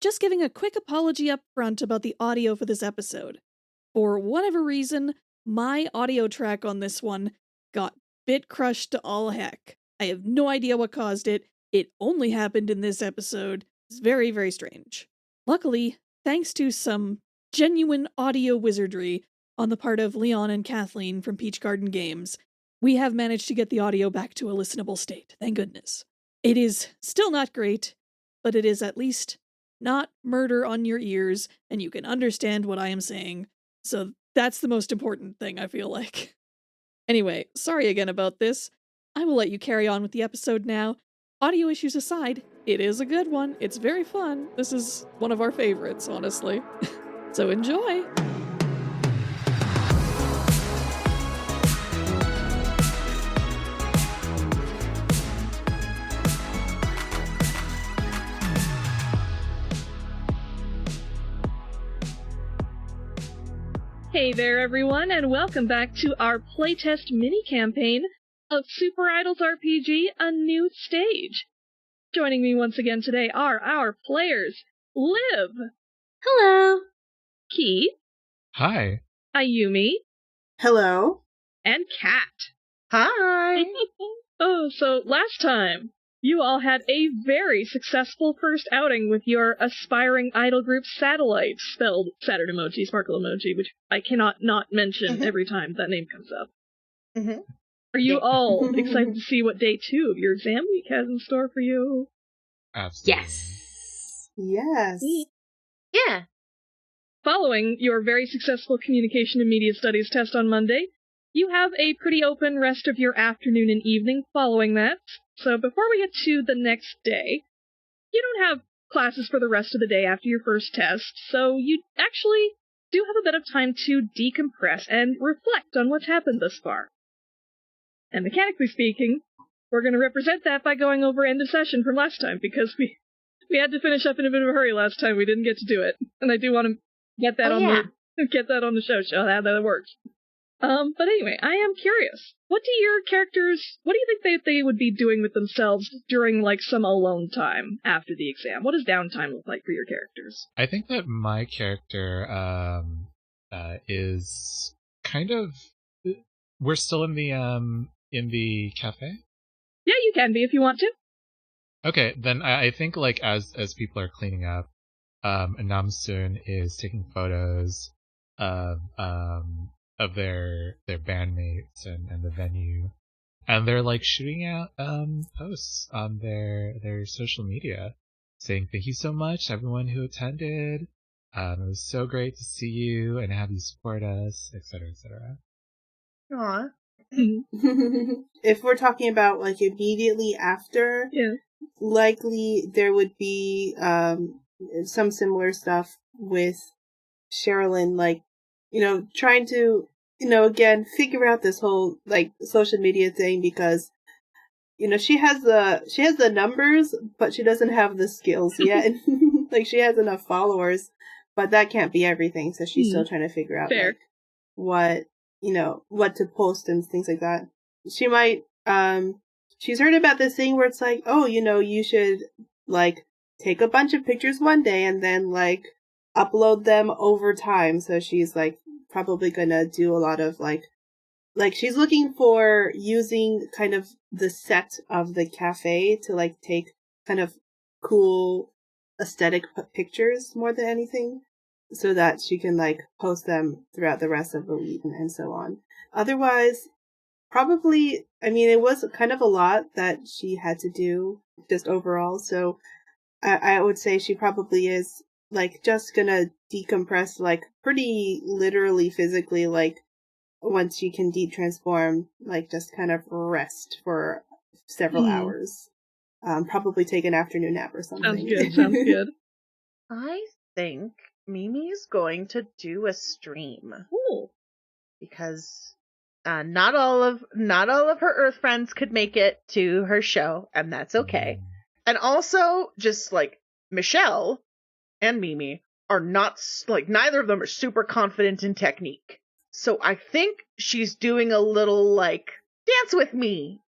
just giving a quick apology up front about the audio for this episode. For whatever reason, my audio track on this one got bit crushed to all heck. I have no idea what caused it. It only happened in this episode. It's very, very strange. Luckily, thanks to some genuine audio wizardry on the part of Leon and Kathleen from Peach Garden Games, we have managed to get the audio back to a listenable state. Thank goodness. It is still not great, but it is at least not murder on your ears, and you can understand what I am saying. So that's the most important thing, I feel like. Anyway, sorry again about this. I will let you carry on with the episode now. Audio issues aside, it is a good one. It's very fun. This is one of our favorites, honestly. So enjoy! Hey there, everyone, and welcome back to our playtest mini-campaign of SuperIdols RPG, A New Stage. Joining me once again today are our players, Liv. Hello. Keith. Hi. Ayumi. Hello. And Kat. Hi. Oh, so last time, you all had a very successful first outing with your aspiring idol group Satellite, spelled Saturn emoji, sparkle emoji, which I cannot not mention every time that name comes up. Mm-hmm. Are you all excited to see what day 2 of your exam week has in store for you? Absolutely. Yes. Yeah. Following your very successful Communication and Media Studies test on Monday, you have a pretty open rest of your afternoon and evening following that. So before we get to the next day, you don't have classes for the rest of the day after your first test, so you actually do have a bit of time to decompress and reflect on what's happened thus far. And mechanically speaking, we're going to represent that by going over end of session from last time, because we had to finish up in a bit of a hurry last time. We didn't get to do it, and I do want to get that on the show how that works. But anyway, I am curious. What do you think they would be doing with themselves during, like, some alone time after the exam? What does downtime look like for your characters? I think that my character is kind of... We're still in the cafe? Yeah, you can be if you want to. Okay, then I think, like, as people are cleaning up, Namsoon is taking photos of their bandmates and the venue, and they're like shooting out posts on their social media saying thank you so much to everyone who attended. It was so great to see you and have you support us, etc., etc. Aw. If we're talking about like immediately after, likely there would be some similar stuff with Cherylyn, like, you know, trying to, you know, again, figure out this whole, like, social media thing, because, you know, she has the numbers, but she doesn't have the skills yet. Like, she has enough followers, but that can't be everything, so she's still trying to figure out, like, what to post and things like that. She might, she's heard about this thing where it's like, oh, you know, you should, like, take a bunch of pictures one day and then, like, upload them over time. So she's like probably gonna do a lot of like she's looking for using kind of the set of the cafe to like take kind of cool aesthetic pictures more than anything, so that she can like post them throughout the rest of the week and so on. Otherwise, probably, I mean, it was kind of a lot that she had to do just overall. So I would say she probably is like just gonna decompress, like pretty literally physically, like once she can de-transform, like just kind of rest for several hours. Probably take an afternoon nap or something. Sounds good. I think Mimi's going to do a stream. Cool. Because not all of her Earth friends could make it to her show, and that's okay. And also, just like Michelle and Mimi are not, like, neither of them are super confident in technique. So I think she's doing a little, like, dance with me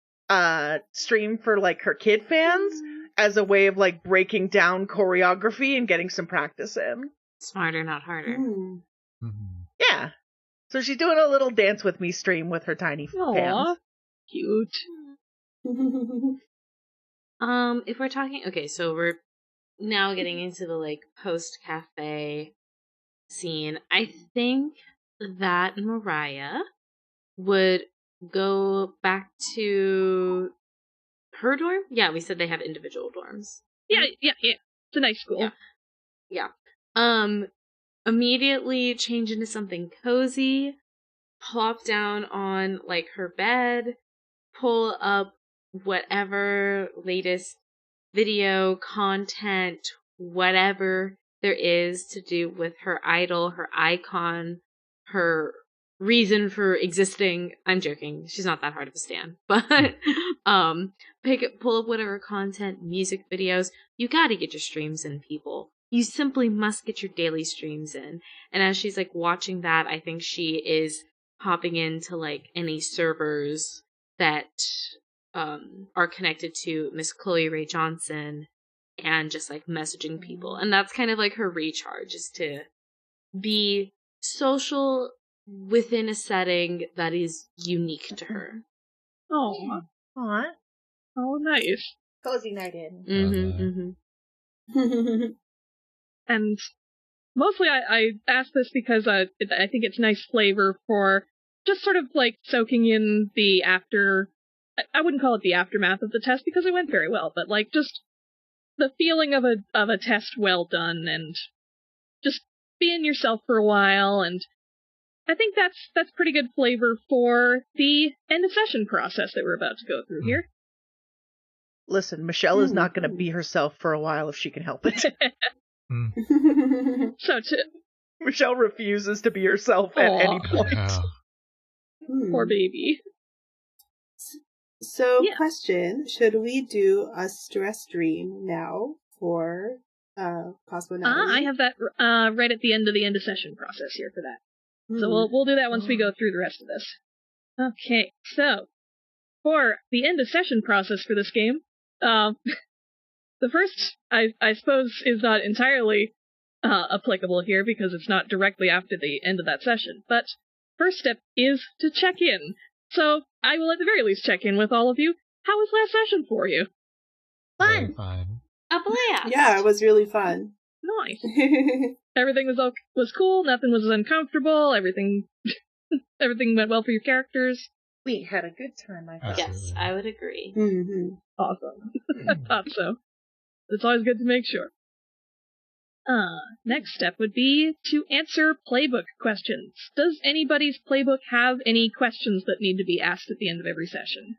stream for, like, her kid fans. as a way of like breaking down choreography and getting some practice in. Smarter, not harder. Mm. Mhm. Yeah. So she's doing a little dance with me stream with her tiny Aw, hands. cute. If we're talking, okay, so we're now getting into the like post cafe scene. I think that Mariah would go back to her dorm. Yeah, we said they have individual dorms. Yeah. It's a nice school. Yeah. Immediately change into something cozy, plop down on like her bed, pull up whatever latest video content, whatever there is to do with her idol, her icon, her reason for existing. I'm joking. She's not that hard of a stan. But pull up whatever content, music videos. You gotta get your streams in, people. You simply must get your daily streams in. And as she's like watching that, I think she is hopping into like any servers that are connected to Miss Chloe Ray Johnson and just like messaging people. And that's kind of like her recharge, is to be social within a setting that is unique to her. Aw. Aw. Oh, nice. Cozy night in. And mostly I asked this because I think it's nice flavor for just sort of like soaking in the after. I wouldn't call it the aftermath of the test because it went very well, but like just the feeling of a test well done and just being yourself for a while. And I think that's pretty good flavor for the end of session process that we're about to go through here. Listen, Michelle is not going to be herself for a while if she can help it. So Michelle refuses to be herself at any point. Poor baby. So, Yeah. question, should we do a stress stream now for Cosmeaux Natalie? I have that right at the end of session process here for that. So we'll do that once we go through the rest of this. Okay, so for the end of session process for this game, the first, I suppose, is not entirely applicable here because it's not directly after the end of that session. But first step is to check in. So I will at the very least check in with all of you. How was last session for you? Fun. Fun. A blast. Yeah, it was really fun. Nice. Everything was cool. Nothing was uncomfortable. Everything went well for your characters. We had a good time, I thought. Yes, I would agree. Mm-hmm. Awesome. I thought so. It's always good to make sure. Next step would be to answer playbook questions. Does anybody's playbook have any questions that need to be asked at the end of every session?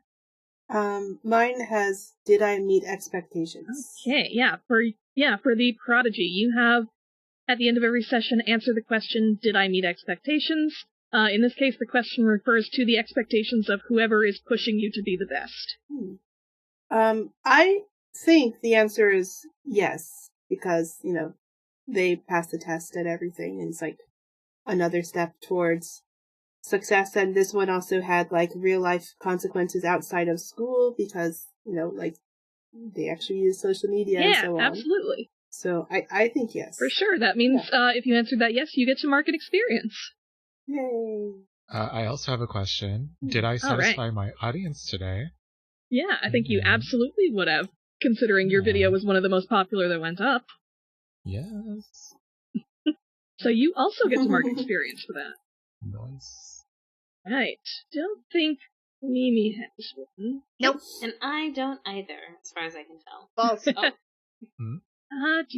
Mine has, did I meet expectations? Okay, for the Prodigy, you have, at the end of every session, answer the question, did I meet expectations? In this case, the question refers to the expectations of whoever is pushing you to be the best. I think the answer is yes, because, they passed the test and everything, and it's like another step towards success. And this one also had like real life consequences outside of school because, they actually use social media and so on. Yeah, absolutely. So I think yes. For sure. That means if you answered that yes, you get to market experience. Yay. I also have a question. Did I satisfy my audience today? Yeah, I think you absolutely would have, considering your video was one of the most popular that went up. Yes. So you also get to mark experience for that. Nice. Right. Don't think Mimi has one. Nope. And I don't either, as far as I can tell. False. Do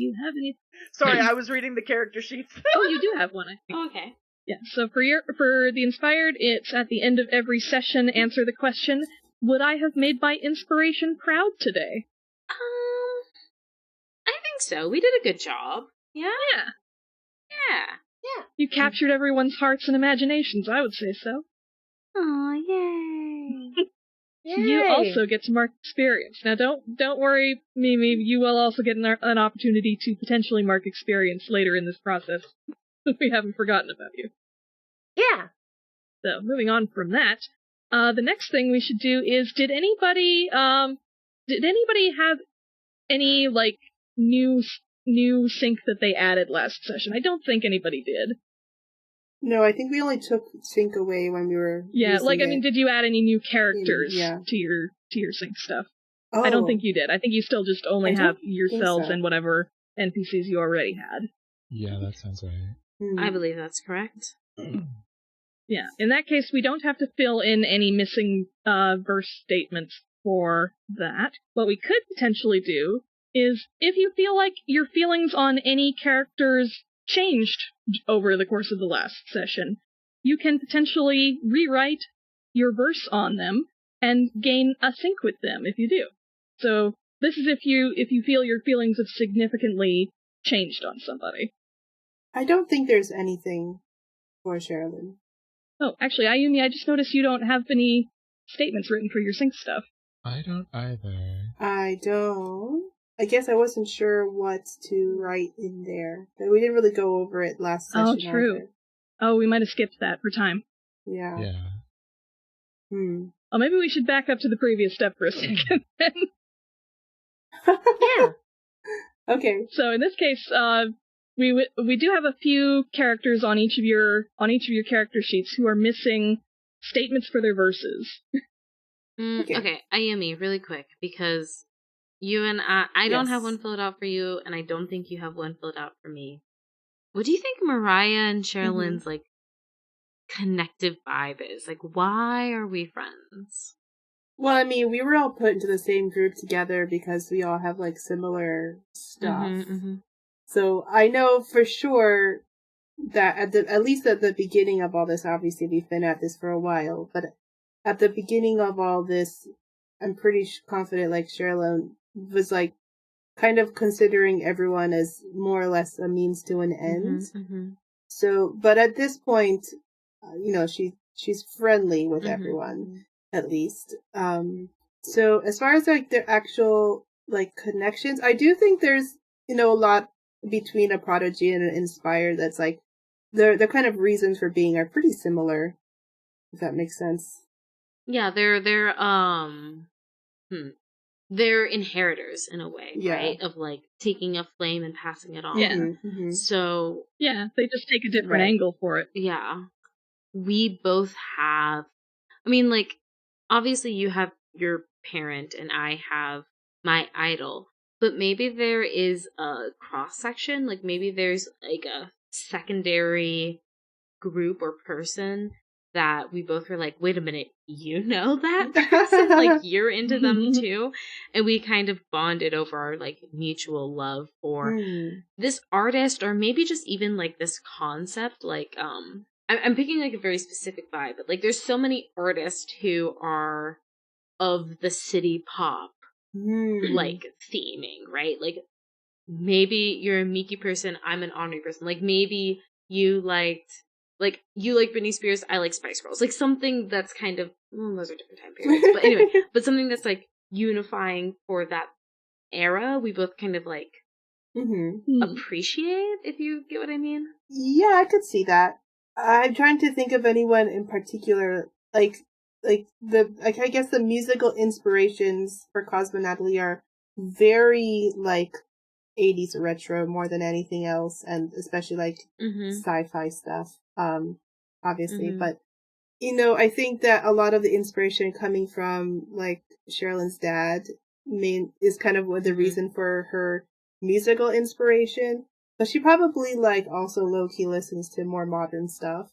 you have any? Sorry, I was reading the character sheets. Oh, you do have one, I think. Oh, okay. Yeah, so for the Inspired, it's at the end of every session, answer the question, would I have made my inspiration proud today? I think so. We did a good job. Yeah? Yeah. You captured everyone's hearts and imaginations, I would say so. Aw, yay. You also get to mark experience. Now, don't worry, Mimi, you will also get an opportunity to potentially mark experience later in this process. We haven't forgotten about you. Yeah. So, moving on from that, the next thing we should do is, did anybody have any like new sync that they added last session. I don't think anybody did. No, I think we only took sync away when we were. Yeah, like I it. mean, did you add any new characters Yeah. to your sync stuff? Oh, I don't think you did. I think you still just only have yourselves so. and whatever NPCs you already had. Yeah, that sounds right. I believe that's correct. Yeah, in that case, we don't have to fill in any missing verse statements for that. What we could potentially do is, if you feel like your feelings on any characters changed over the course of the last session, you can potentially rewrite your verse on them and gain a sync with them if you do. So this is if you feel your feelings have significantly changed on somebody. I don't think there's anything for Cherylyn. Oh, actually, Ayumi, I just noticed you don't have any statements written for your sync stuff. I don't either. I don't. I guess I wasn't sure what to write in there. But we didn't really go over it last session. Oh, true. Either. Oh, we might have skipped that for time. Yeah. Oh, maybe we should back up to the previous step for a second then. Yeah. Okay. So in this case, we do have a few characters on each of your character sheets who are missing statements for their verses. Okay, Ayumi, really quick, because you and I don't have one filled out for you, and I don't think you have one filled out for me. What do you think Mariah and Cherylyn's like connective vibe is? Like, why are we friends? Well, I mean, we were all put into the same group together because we all have like similar stuff. So I know for sure that at least at the beginning of all this, obviously we've been at this for a while, but at the beginning of all this, I'm pretty confident like Cherylyn was like kind of considering everyone as more or less a means to an end. So, but at this point, she's friendly with everyone, at least. So as far as like their actual like connections, I do think there's, a lot between a prodigy and an inspired that's like, their kind of reasons for being are pretty similar, if that makes sense. Yeah, they're inheritors in a way, right? Of like taking a flame and passing it on. Yeah. So yeah, they just take a different angle for it. Yeah. We both have, I mean, like, obviously you have your parent and I have my idol, but maybe there is a cross section, like maybe there's like a secondary group or person that we both were like, wait a minute, you know that person? Like, you're into them too? And we kind of bonded over our, like, mutual love for this artist, or maybe just even, like, this concept. Like, I'm picking, like, a very specific vibe, but, like, there's so many artists who are of the city pop, like, theming, right? Like, maybe you're a Miki person, I'm an Omni person. Like, maybe you liked Britney Spears, I like Spice Girls. Like, something that's kind of, those are different time periods. But anyway, but something that's, like, unifying for that era, we both kind of, like, appreciate, if you get what I mean. Yeah, I could see that. I'm trying to think of anyone in particular, I guess the musical inspirations for Cosmeaux Natalie are very, like, 80s retro more than anything else, and especially, like, sci-fi stuff. Obviously, but I think that a lot of the inspiration coming from like Cherylyn's dad is kind of the reason for her musical inspiration, but she probably like also low-key listens to more modern stuff.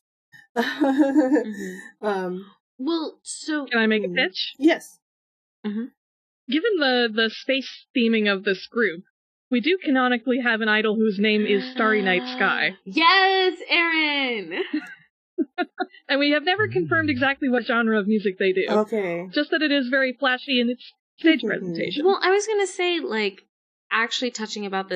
Well, so can I make a pitch? Yes. Given the space theming of this group, we do canonically have an idol whose name is Starry Night Sky. Yes, Aaron! And we have never confirmed exactly what genre of music they do. Okay. Just that it is very flashy in its stage presentation. Well, I was gonna say, like, actually touching on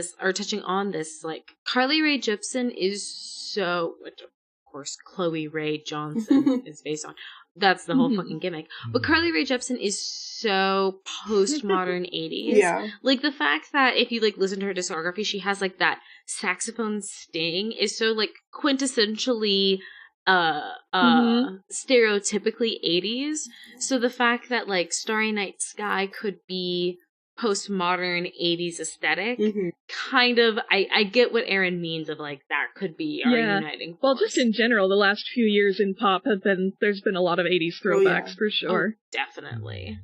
this, like, Carly Rae Jepsen is so, which of course Chloe Ray Johnson is based on. That's the whole fucking gimmick. But Carly Rae Jepsen is so postmodern 80s. Yeah. Like, the fact that if you, like, listen to her discography, she has, like, that saxophone sting is so, like, quintessentially, stereotypically 80s. So the fact that, like, Starry Night Sky could be postmodern 80s aesthetic, Mhm. kind of, I get what Erin means of like, that could be our uniting force. Well, just in general, the last few years in pop there's been a lot of 80s throwbacks for sure. Oh, definitely.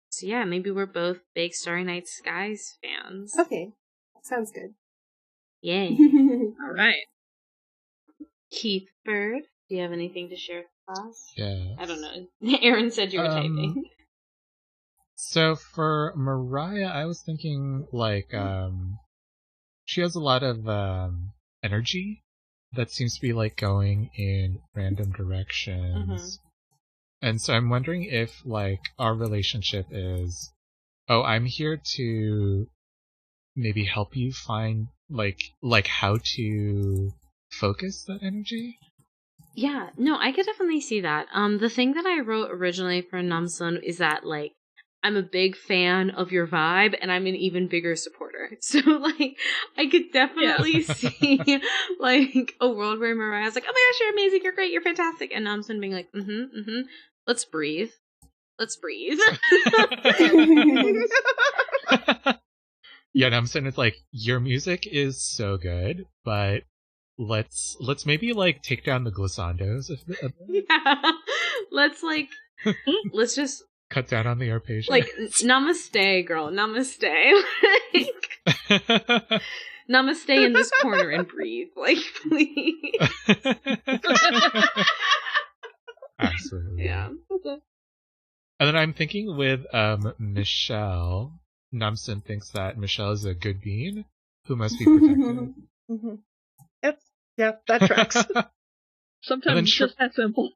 So yeah, maybe we're both big Starry Night Skies fans. Okay. Sounds good. Yay. All right. Keith Bird, do you have anything to share with us? Yeah. I don't know. Erin said you were typing. So for Mariah, I was thinking like she has a lot of energy that seems to be like going in random directions. And so I'm wondering if like our relationship is, oh, I'm here to maybe help you find like how to focus that energy. Yeah, no, I could definitely see that. The thing that I wrote originally for Namsun is that like, I'm a big fan of your vibe, and I'm an even bigger supporter. So, like, I could definitely see, like, a world where Mariah's like, oh my gosh, you're amazing, you're great, you're fantastic. And Namsun being like, let's breathe. Let's breathe. Yeah, Namsun is like, your music is so good, but let's maybe, like, take down the glissandos a bit. Yeah. Let's just... cut down on the arpeggio. Like, namaste, girl. Namaste. Like, namaste in this corner and breathe. Like, please. Absolutely. Yeah. And then I'm thinking with Michelle. Namsun thinks that Michelle is a good being who must be protected. Yeah, that tracks. Sometimes it's just that simple.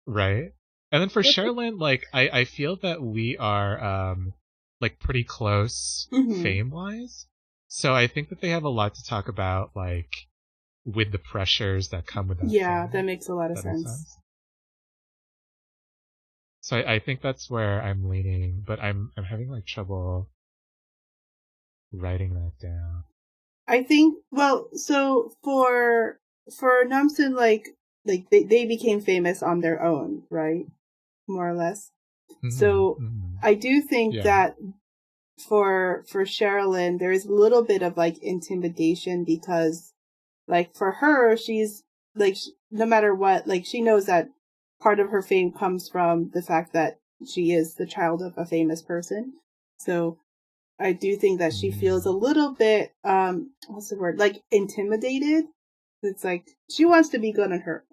Right. And then for Cherylyn, like, I feel that we are, like, pretty close fame-wise. So I think that they have a lot to talk about, like, with the pressures that come with that. Yeah, fame. that makes a lot of sense. So I think that's where I'm leaning, but I'm having, like, trouble writing that down. I think, well, so for Namsun, like they became famous on their own, right? More or less. So I do think that for Cherylyn, there is a little bit of like intimidation because like for her, she's like, no matter what, like she knows that part of her fame comes from the fact that she is the child of a famous person. So I do think that she feels a little bit, what's the word? Like intimidated. It's like she wants to be good on her,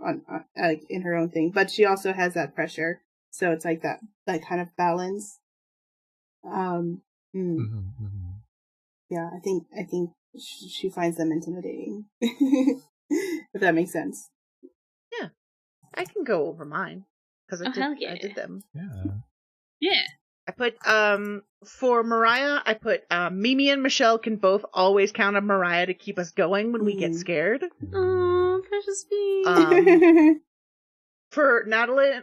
like in her own thing, but she also has that pressure. So it's like that kind of balance. Yeah, I think she finds them intimidating. If that makes sense. Yeah, I can go over mine because I did them. Yeah. I put for Mariah, I put Mimi and Michelle can both always count on Mariah to keep us going when we get scared. Oh, precious bee. For Natalie,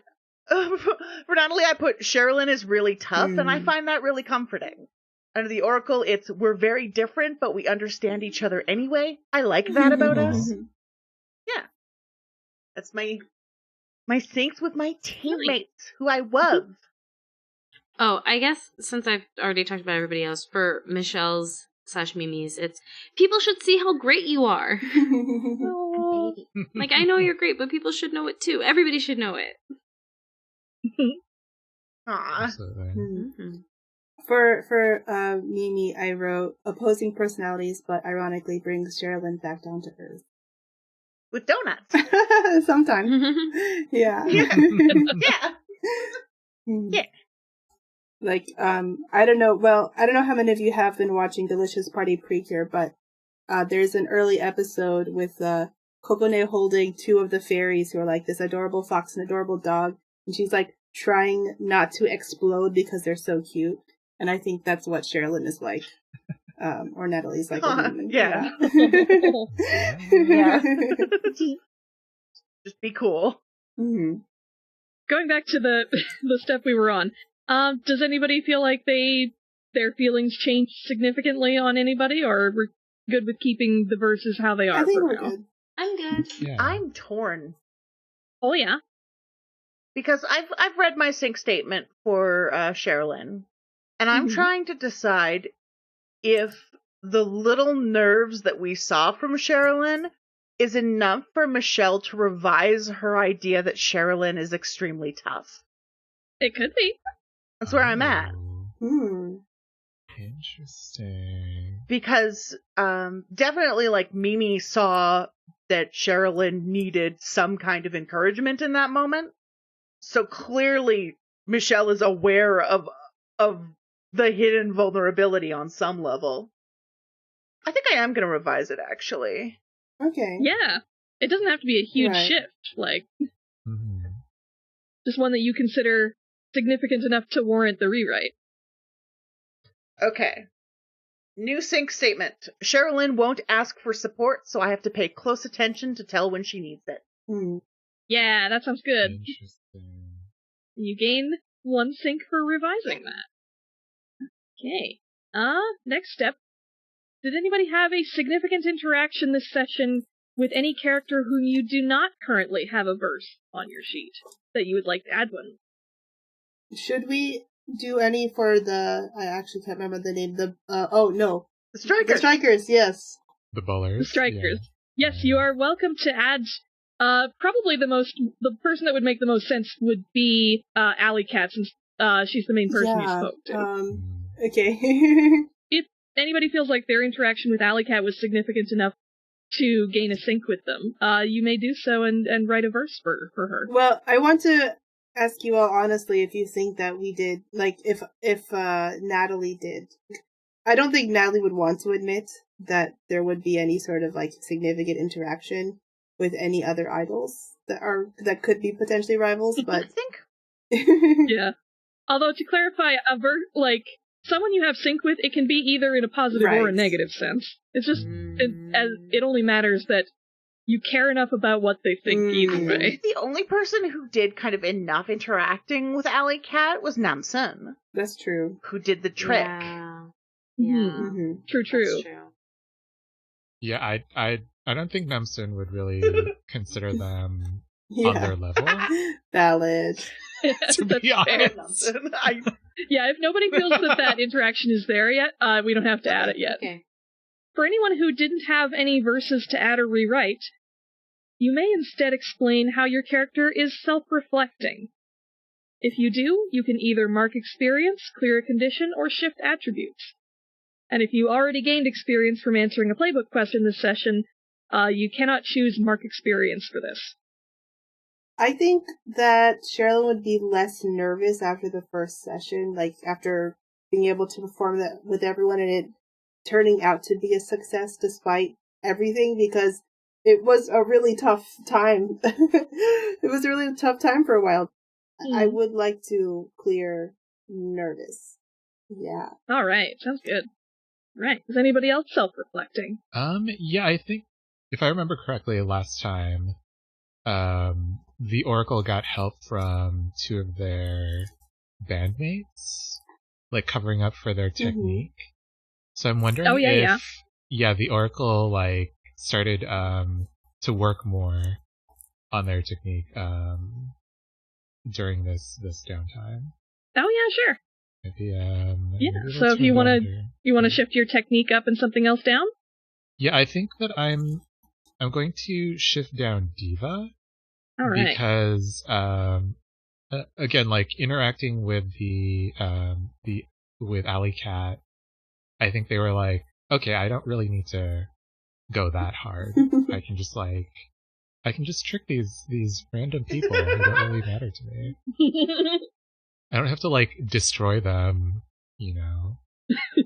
I put Cherylyn is really tough, and I find that really comforting. Under the Oracle, it's we're very different, but we understand each other anyway. I like that about us. Yeah, that's my syncs with my teammates who I love. Oh, I guess since I've already talked about everybody else, for Michelle's / Mimi's, it's people should see how great you are. Like, I know you're great, but people should know it too. Everybody should know it. Aww. For Mimi, I wrote opposing personalities, but ironically brings Cherylyn back down to earth. With donuts. Sometimes. Yeah. Yeah. Yeah. Like, I don't know how many of you have been watching Delicious Party Precure, but there's an early episode with Kokonoé holding two of the fairies who are like this adorable fox and adorable dog, and she's like trying not to explode because they're so cute. And I think that's what Cherylyn is like. Or Natalie's like. Yeah. Yeah. Just be cool. Going back to the step we were on, does anybody feel like their feelings changed significantly on anybody, or we're good with keeping the verses how they are? I think for we're now? good. I'm good. Yeah. I'm torn. Oh yeah. Because I've read my sync statement for Cherylyn, And I'm trying to decide if the little nerves that we saw from Cherylyn is enough for Michelle to revise her idea that Cherylyn is extremely tough. It could be. That's where I'm at. Interesting. Because definitely, like, Mimi saw that Cherylyn needed some kind of encouragement in that moment. So clearly, Michelle is aware of the hidden vulnerability on some level. I think I am going to revise it, actually. Okay. Yeah. It doesn't have to be a huge Right. shift. Like, just one that you consider significant enough to warrant the rewrite. Okay. New sync statement. Cherylyn won't ask for support, so I have to pay close attention to tell when she needs it. Yeah, that sounds good. Interesting. You gain 1 sync for revising that. Okay. Next step. Did anybody have a significant interaction this session with any character whom you do not currently have a verse on your sheet that you would like to add one? Should we do any for the... I actually can't remember the name. No. The Strikers. The Strikers, yes. The Bowlers. The Strikers. Yeah. Yes, you are welcome to add... probably the person that would make the most sense would be Alley Cat, since she's the main person you spoke to. Okay. If anybody feels like their interaction with Alley Cat was significant enough to gain a sync with them, you may do so and write a verse for her. Well, I want to ask you all honestly if you think that we did, like, if Natalie did. I don't think Natalie would want to admit that there would be any sort of, like, significant interaction with any other idols that could be potentially rivals, but... I think... Yeah. Although, to clarify, someone you have sync with, it can be either in a positive or a negative sense. It's just, it only matters that you care enough about what they think either way. The only person who did kind of enough interacting with Alley Cat was Namsun. That's true. Who did the trick. Yeah. True. That's true. Yeah, I don't think Namsun would really consider them on their level. Valid. To be honest. Yeah, if nobody feels that interaction is there yet, we don't have to add it yet. Okay. For anyone who didn't have any verses to add or rewrite, you may instead explain how your character is self-reflecting. If you do, you can either mark experience, clear a condition, or shift attributes. And if you already gained experience from answering a playbook question this session, you cannot choose mark experience for this. I think that Cherylyn would be less nervous after the first session, like after being able to perform that with everyone and it turning out to be a success despite everything, because it was a really tough time. It was a really tough time for a while. I would like to clear nervous. Yeah. All right. Sounds good. Right. Is anybody else self-reflecting? Yeah, I think if I remember correctly last time, the Oracle got help from 2 of their bandmates, like covering up for their technique. So I'm wondering if the Oracle like started to work more on their technique during this downtime. Oh yeah, sure. Maybe so if you want to shift your technique up and something else down? Yeah, I think that I'm going to shift down Diva. All right. Because again, like interacting with with Alley Cat, I think they were like, okay, I don't really need to go that hard. I can just trick these random people who don't really matter to me. I don't have to like destroy them,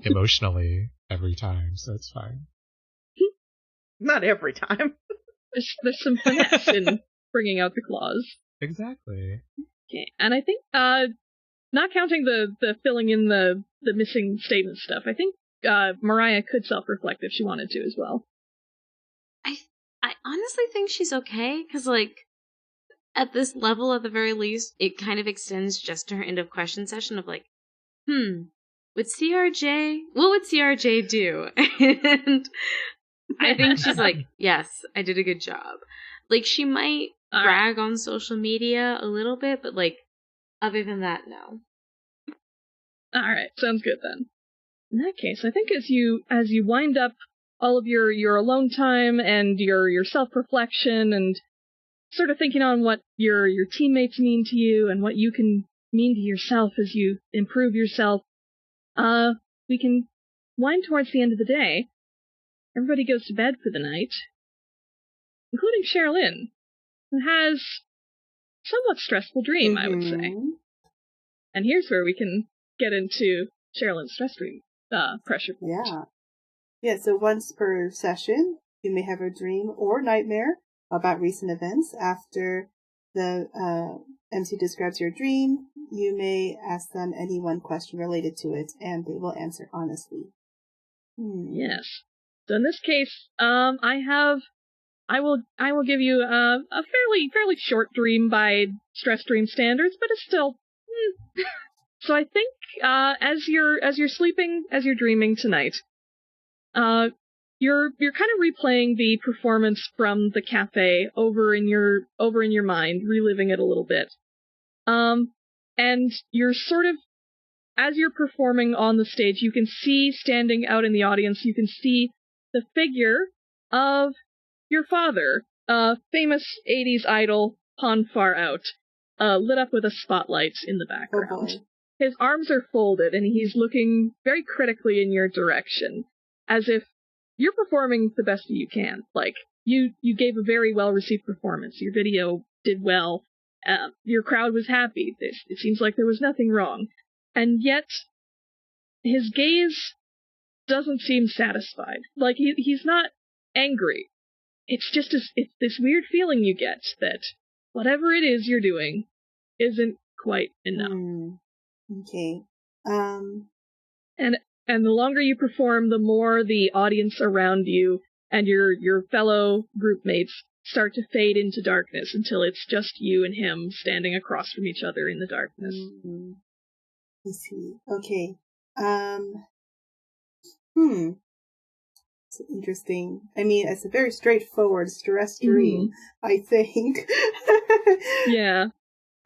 emotionally every time, so it's fine. Not every time. There's some finesse in bringing out the claws. Exactly. Okay, and I think, not counting the filling in the missing statement stuff, I think Mariah could self-reflect if she wanted to as well. I honestly think she's okay, because, like, at this level, at the very least, it kind of extends just to her end of question session of, like, what would CRJ do? And I think she's like, yes, I did a good job. Like, she might brag on social media a little bit, but, like, other than that, no. Alright, sounds good then. In that case, I think as you wind up all of your alone time and your self-reflection and sort of thinking on what your teammates mean to you and what you can mean to yourself as you improve yourself, we can wind towards the end of the day. Everybody goes to bed for the night, including Cherylyn, who has a somewhat stressful dream, I would say. And here's where we can get into Cherylyn's stress dream pressure point. Yeah, so once per session, you may have a dream or nightmare about recent events. After the MC describes your dream, you may ask them any one question related to it, and they will answer honestly. Yes. So in this case, I will give you a fairly short dream by stress dream standards, but it's still. So I think as you're sleeping, as you're dreaming tonight, you're kind of replaying the performance from the cafe over in your mind, reliving it a little bit. And you're sort of, as you're performing on the stage, you can see standing out in the audience, you can see the figure of your father, famous 80s idol, Pon Far Out, lit up with a spotlight in the background. His arms are folded, and he's looking very critically in your direction, as if you're performing the best that you can. Like, you gave a very well-received performance. Your video did well. Your crowd was happy. It seems like there was nothing wrong. And yet, his gaze doesn't seem satisfied. Like, he's not angry. It's just it's this weird feeling you get that whatever it is you're doing isn't quite enough. Okay. And the longer you perform, the more the audience around you and your fellow group mates start to fade into darkness until it's just you and him standing across from each other in the darkness. I see. Okay. It's interesting. I mean, it's a very straightforward stress dream, I think. Yeah.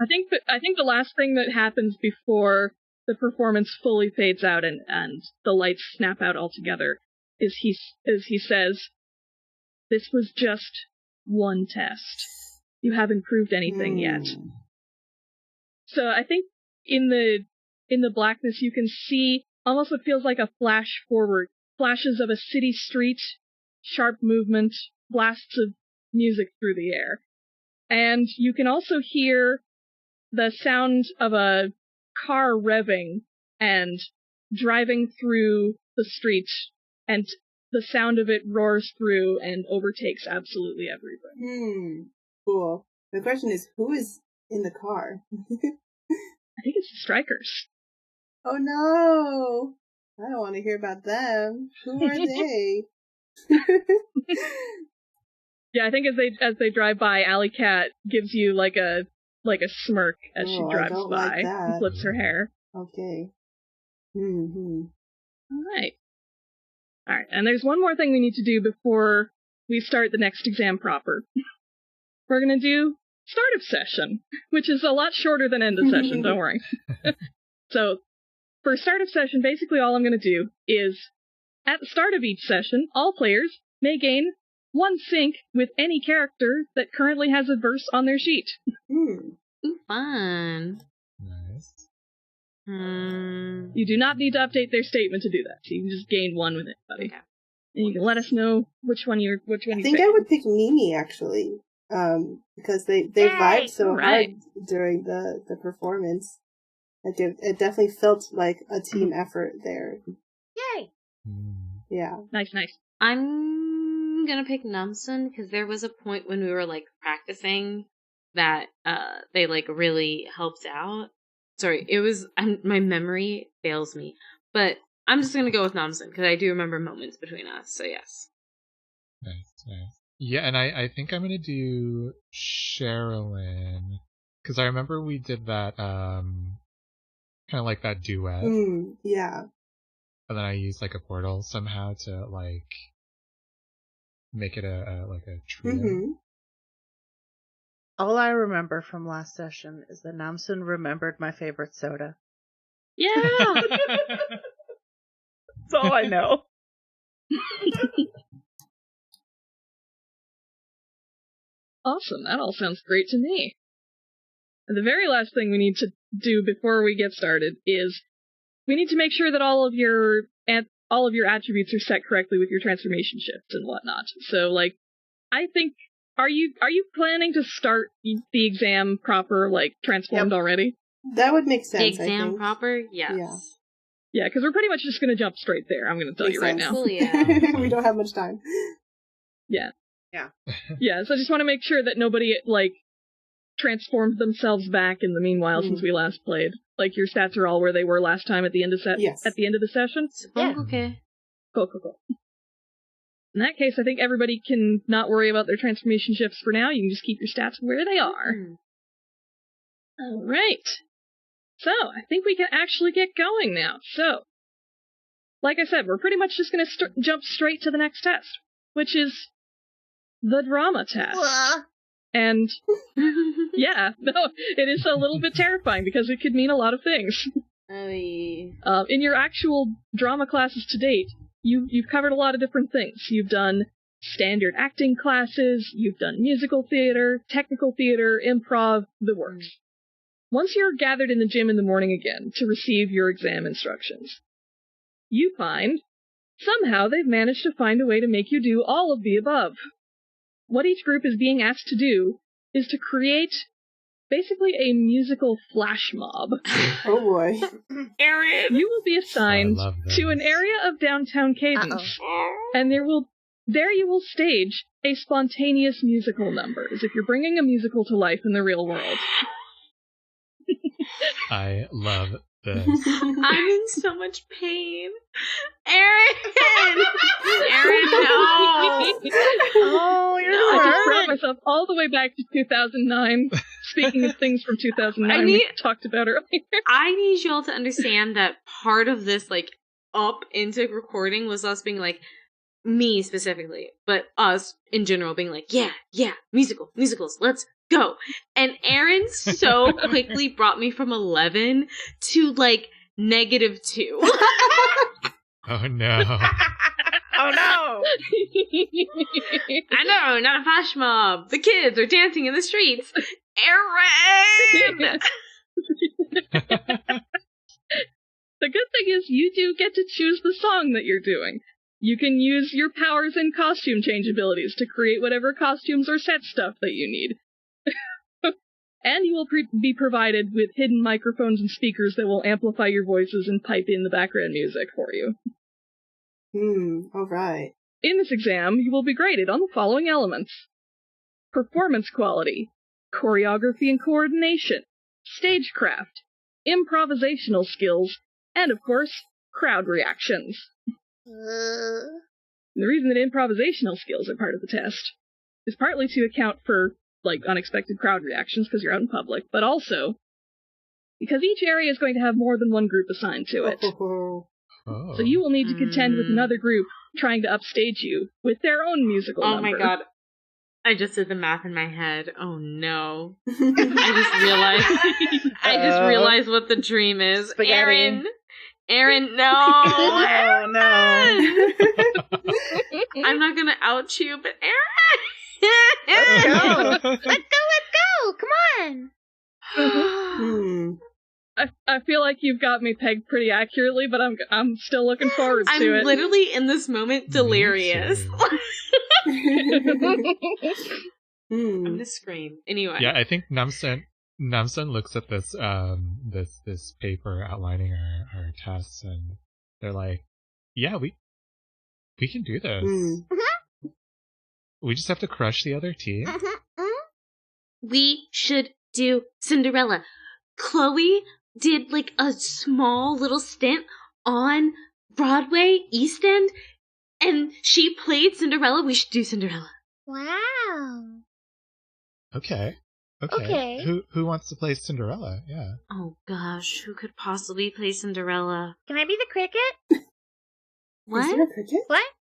I think the last thing that happens before the performance fully fades out and the lights snap out altogether is he says, "This was just one test. You haven't proved anything yet." So I think in the blackness you can see almost what feels like a flash forward, flashes of a city street, sharp movement, blasts of music through the air. And you can also hear the sound of a car revving and driving through the street, and the sound of it roars through and overtakes absolutely everything. Cool. The question is, who is in the car? I think it's the strikers. Oh no! I don't want to hear about them. Who are they? Yeah, I think as they drive by, Alley Cat gives you like a smirk as she drives by and flips her hair. Okay. Alright, and there's one more thing we need to do before we start the next exam proper. We're gonna do start of session, which is a lot shorter than end of session, don't worry. So, for start of session, basically all I'm gonna do is, at the start of each session, all players may gain 1 sync with any character that currently has a verse on their sheet. Ooh, fun. Nice. You do not need to update their statement to do that. So you can just gain 1 with it, buddy. Okay. And you can let us know which one you I think I would pick Mimi, actually. Because they vibed so hard during the performance. Like it definitely felt like a team effort there. Yay! Yeah. Nice. I'm gonna pick Namsun because there was a point when we were like practicing that they like really helped out. Sorry, it was my memory fails me, but I'm just gonna go with Namsun because I do remember moments between us. So yes. Nice. Yeah, and I think I'm gonna do Cherylyn because I remember we did that kind of like that duet. Yeah. And then I used like a portal somehow to like make it a trio. All I remember from last session is that Namsun remembered my favorite soda. Yeah. That's all I know. Awesome. That all sounds great to me. And the very last thing we need to do before we get started is we need to make sure that all of your attributes are set correctly with your transformation shifts and whatnot. So, like, I think, are you planning to start the exam proper, like, transformed already? That would make sense. The exam proper? Yes. Yeah, because we're pretty much just going to jump straight there. I'm going to tell you right now. Well, yeah. We don't have much time. Yeah. Yeah. Yeah, so I just want to make sure that nobody, like, transformed themselves back in the meanwhile since we last played. Like, your stats are all where they were last time at the end of at the end of the session? Yeah. Okay. Cool. In that case, I think everybody can not worry about their transformation shifts for now. You can just keep your stats where they are. All right. So, I think we can actually get going now. So, like I said, we're pretty much just going to jump straight to the next test, which is the drama test. And, yeah, no, it is a little bit terrifying because it could mean a lot of things. In your actual drama classes to date, you've covered a lot of different things. You've done standard acting classes, you've done musical theater, technical theater, improv, the works. Once you're gathered in the gym in the morning again to receive your exam instructions, you find somehow they've managed to find a way to make you do all of the above. What each group is being asked to do is to create basically a musical flash mob. Oh boy. Erin! You will be assigned to an area of downtown Cadence, and there you will stage a spontaneous musical number, as if you're bringing a musical to life in the real world. I love this. I'm in so much pain. Erin! Erin, no! Oh, you're I just brought myself all the way back to 2009. Speaking of things from 2009 we talked about earlier. I need you all to understand that part of this, like, up into recording was us being like, me specifically, but us in general being like, yeah, musicals, let's go. And Erin so quickly brought me from 11 to, like, -2. Oh no. Oh no! I know, not a flash mob. The kids are dancing in the streets. Erin! The good thing is you do get to choose the song that you're doing. You can use your powers and costume change abilities to create whatever costumes or set stuff that you need. And you will be provided with hidden microphones and speakers that will amplify your voices and pipe in the background music for you. Alright. In this exam, you will be graded on the following elements: performance quality, choreography and coordination, stagecraft, improvisational skills, and of course, crowd reactions. The reason that improvisational skills are part of the test is partly to account for, like, unexpected crowd reactions because you're out in public, but also because each area is going to have more than one group assigned to it. So you will need to contend with another group trying to upstage you with their own musical number. Oh my god. I just did the math in my head. Oh no. I just realized what the dream is. Spaghetti. Erin, no! Oh no. I'm not gonna out you, but Let's Erin! go. Let's go. Come on. I feel like you've got me pegged pretty accurately, but I'm still looking forward to it. I'm literally in this moment delirious. I'm gonna scream. Anyway. Yeah, I think Namsen looks at this this paper outlining our tests, and they're like, yeah, we can do this. We just have to crush the other team. We should do Cinderella. Chloe did, like, a small little stint on Broadway, East End, and she played Cinderella. We should do Cinderella. Wow. Okay. Who wants to play Cinderella? Yeah. Oh gosh, who could possibly play Cinderella? Can I be the cricket? What? Is there a cricket? What?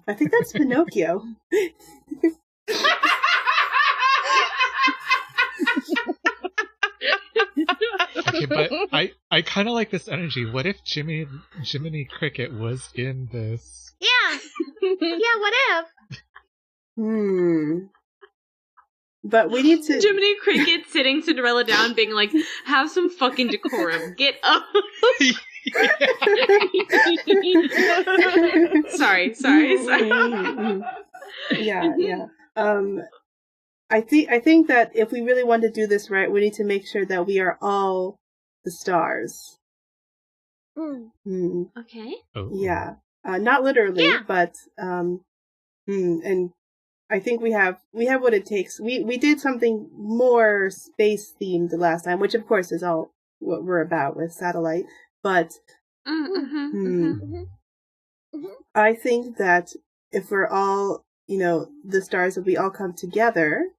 I think that's Pinocchio. Okay, but I kind of like this energy. What if Jiminy Cricket was in this? Yeah. Yeah, what if? But we need to. Jiminy Cricket sitting Cinderella down, being like, "Have some fucking decorum. Get up." Sorry. Yeah. I think that if we really want to do this right, we need to make sure that we are all the stars. Okay. Oh. Yeah. Not literally, Yeah. but and I think we have what it takes. We did something more space themed the last time, which of course is all what we're about with Satellite. But I think that if we're all, the stars, if we all come together,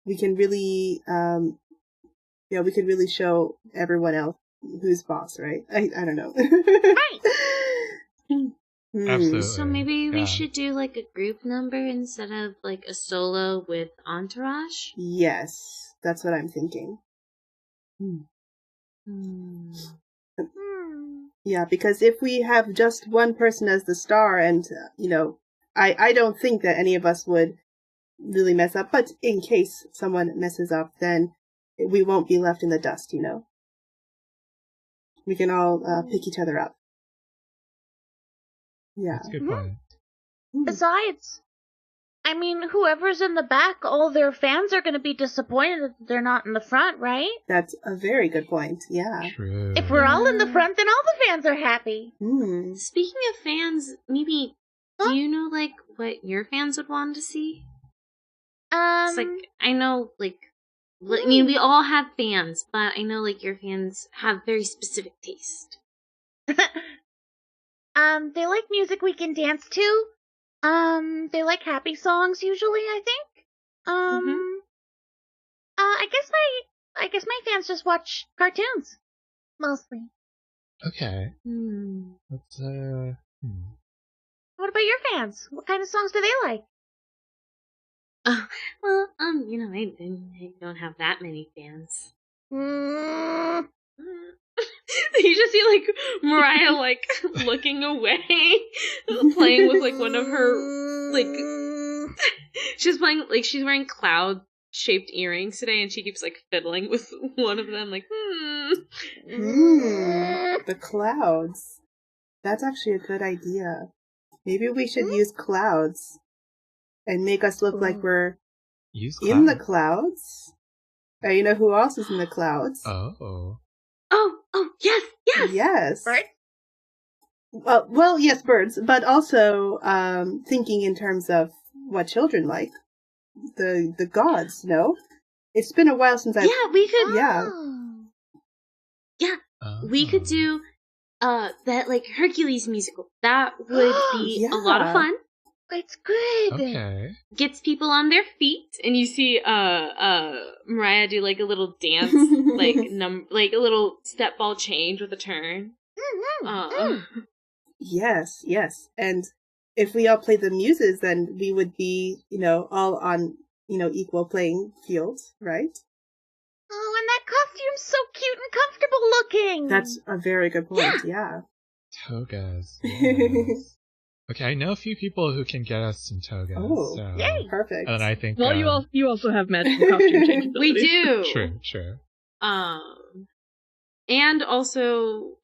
we can really, we can really show everyone else who's boss, right? I don't know. Right. Absolutely. So maybe we should do like a group number instead of like a solo with entourage? Yes, that's what I'm thinking. Yeah, because if we have just one person as the star and, I don't think that any of us would really mess up, but in case someone messes up, then we won't be left in the dust, We can all pick each other up. Yeah. That's a good point. Besides, I mean, whoever's in the back, all their fans are going to be disappointed that they're not in the front, right? That's a very good point, yeah. True. If we're all in the front, then all the fans are happy. Speaking of fans, maybe, do you know like what your fans would want to see? It's like, I know, like, I mean, we all have fans, but I know, like, your fans have very specific taste. They like music we can dance to. They like happy songs usually, I think. I guess my fans just watch cartoons. Mostly. Okay. Let's, What about your fans? What kind of songs do they like? Well, I don't have that many fans. You just see, like, Mariah, like, looking away, playing with, like, one of her, like, she's playing, like, she's wearing cloud-shaped earrings today, and she keeps, like, fiddling with one of them, like, The clouds. That's actually a good idea. Maybe we should use clouds and make us look like we're in the clouds. You know who else is in the clouds? Oh, yes! Yes. Right? Well, yes, birds, but also thinking in terms of what children like. The gods, no? It's been a while since I've... Yeah, we could... Yeah. We could do that, like, Hercules musical. That would be a lot of fun. It's good. Okay. Gets people on their feet, and you see Mariah do like a little dance, like like a little step ball change with a turn. Yes. And if we all play the muses, then we would be, all on, equal playing fields, right? Oh, and that costume's so cute and comfortable looking. That's a very good point, yeah. Togas. Yes. Okay, I know a few people who can get us some togas. Oh, so. yay! Perfect. And I think... Well, you also have magical costume changeability. We do. True. And also,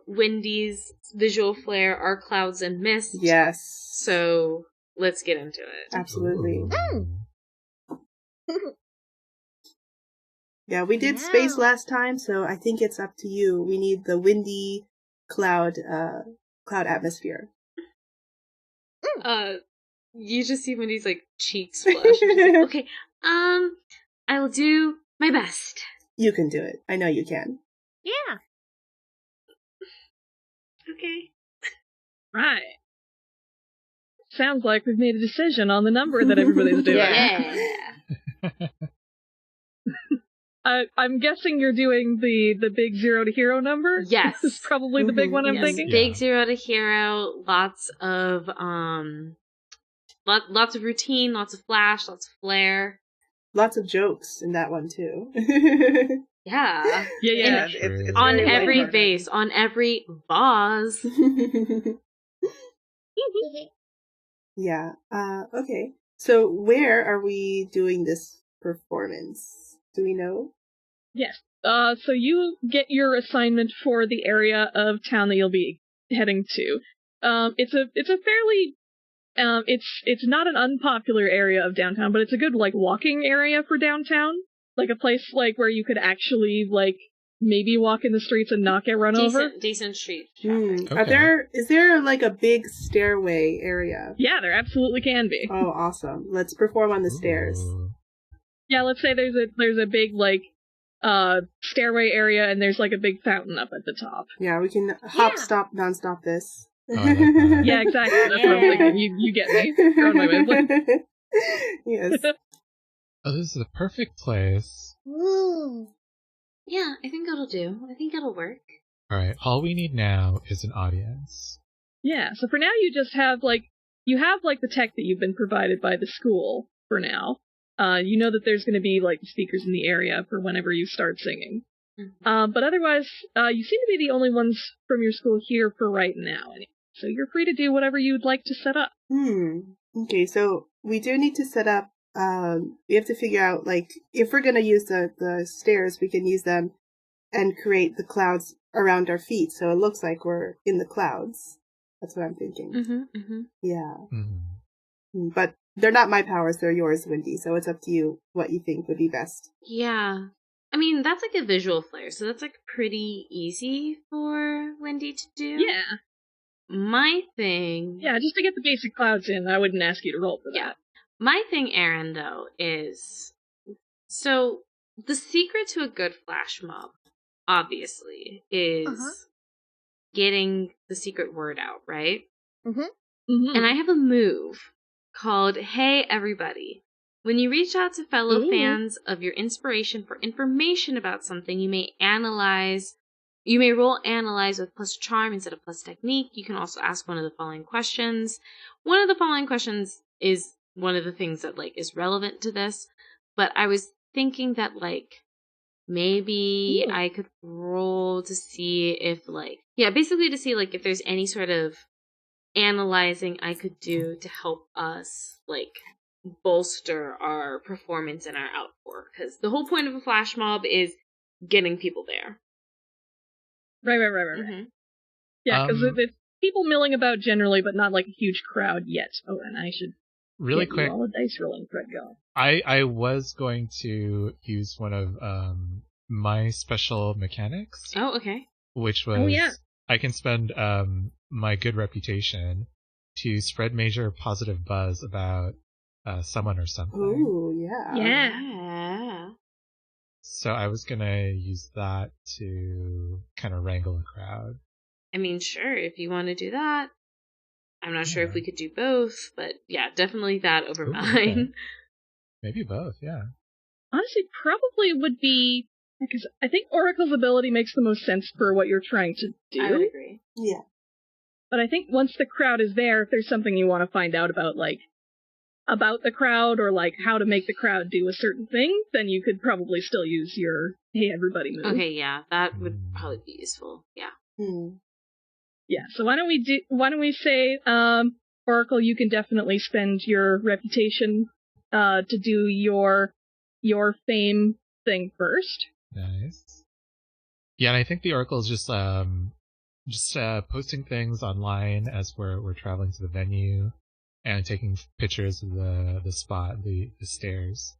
Wendy's visual flair are clouds and mist. Yes. So, let's get into it. Absolutely. Yeah, we did space last time, so I think it's up to you. We need the windy cloud atmosphere. You just see Wendy's, like, cheeks flush. Like, okay, I will do my best. You can do it. I know you can. Yeah. Okay. Right. Sounds like we've made a decision on the number that everybody's doing. Yeah. I'm guessing you're doing the big 0 to hero number? Yes. This is probably the big one I'm thinking. Big 0 to hero, lots of routine, lots of flash, lots of flair. Lots of jokes in that one too. Yeah. Yeah. It's On very every lighthearted. vase, on every vase. Yeah. Okay. So where are we doing this performance? Do we know? Yes. So you get your assignment for the area of town that you'll be heading to. It's a fairly it's not an unpopular area of downtown, but it's a good like walking area for downtown. Like a place like where you could actually like maybe walk in the streets and not get run over. Decent street traffic. Okay. Is there like a big stairway area? Yeah, there absolutely can be. Oh, awesome. Let's perform on the stairs. Ooh. Yeah, let's say there's a big like stairway area and there's like a big fountain up at the top. Yeah, we can stop, non-stop this. Oh, I like that. Yeah, exactly. That's what I'm thinking. You get me. You're on my wavelength. Yes. Oh, this is the perfect place. Ooh. Yeah, I think it'll do. I think it'll work. All right, all we need now is an audience. Yeah, so for now you just have like the tech that you've been provided by the school for now. You know that there's going to be like speakers in the area for whenever you start singing. Mm-hmm. But otherwise, you seem to be the only ones from your school here for right now. So you're free to do whatever you'd like to set up. Okay, so we do need to set up, we have to figure out, like, if we're going to use the stairs, we can use them and create the clouds around our feet so it looks like we're in the clouds. That's what I'm thinking. Yeah. Mm-hmm. But they're not my powers, they're yours, Wendy, so it's up to you what you think would be best. Yeah. I mean, that's like a visual flair, so that's like pretty easy for Wendy to do. Yeah. My thing... Yeah, just to get the basic clouds in, I wouldn't ask you to roll for that. Yeah. My thing, Aaron, though, is... So, the secret to a good flash mob, obviously, is getting the secret word out, right? And I have a move called Hey Everybody. When you reach out to fellow fans of your inspiration for information about something, you may roll analyze with plus charm instead of plus technique. You can also ask one of the following questions. One of the following questions is one of the things that like is relevant to this, but I was thinking that like maybe I could roll to see if basically to see like if there's any sort of analyzing I could do to help us like bolster our performance and our outpour, because the whole point of a flash mob is getting people there. Right. Yeah, because it's people milling about generally, but not like a huge crowd yet. Oh, and I should Really quick, all the dice rolling thread go. I was going to use one of my special mechanics. Oh, okay. Which was I can spend my good reputation to spread major positive buzz about someone or something. Ooh, yeah. Yeah. So I was gonna use that to kind of wrangle a crowd. I mean, sure, if you want to do that. I'm not sure if we could do both, but yeah, definitely that over mine. Okay. Maybe both, yeah. Honestly, probably would be, because I think Oracle's ability makes the most sense for what you're trying to do. I would agree. Yeah. But I think once the crowd is there, if there's something you want to find out about, like, about the crowd or, like, how to make the crowd do a certain thing, then you could probably still use your Hey Everybody move. Okay, yeah, that would probably be useful. Yeah. Yeah, so why don't we say, Oracle, you can definitely spend your reputation, to do your fame thing first. Nice. Yeah, and I think the Oracle is just posting things online as we're traveling to the venue and taking pictures of the spot, the stairs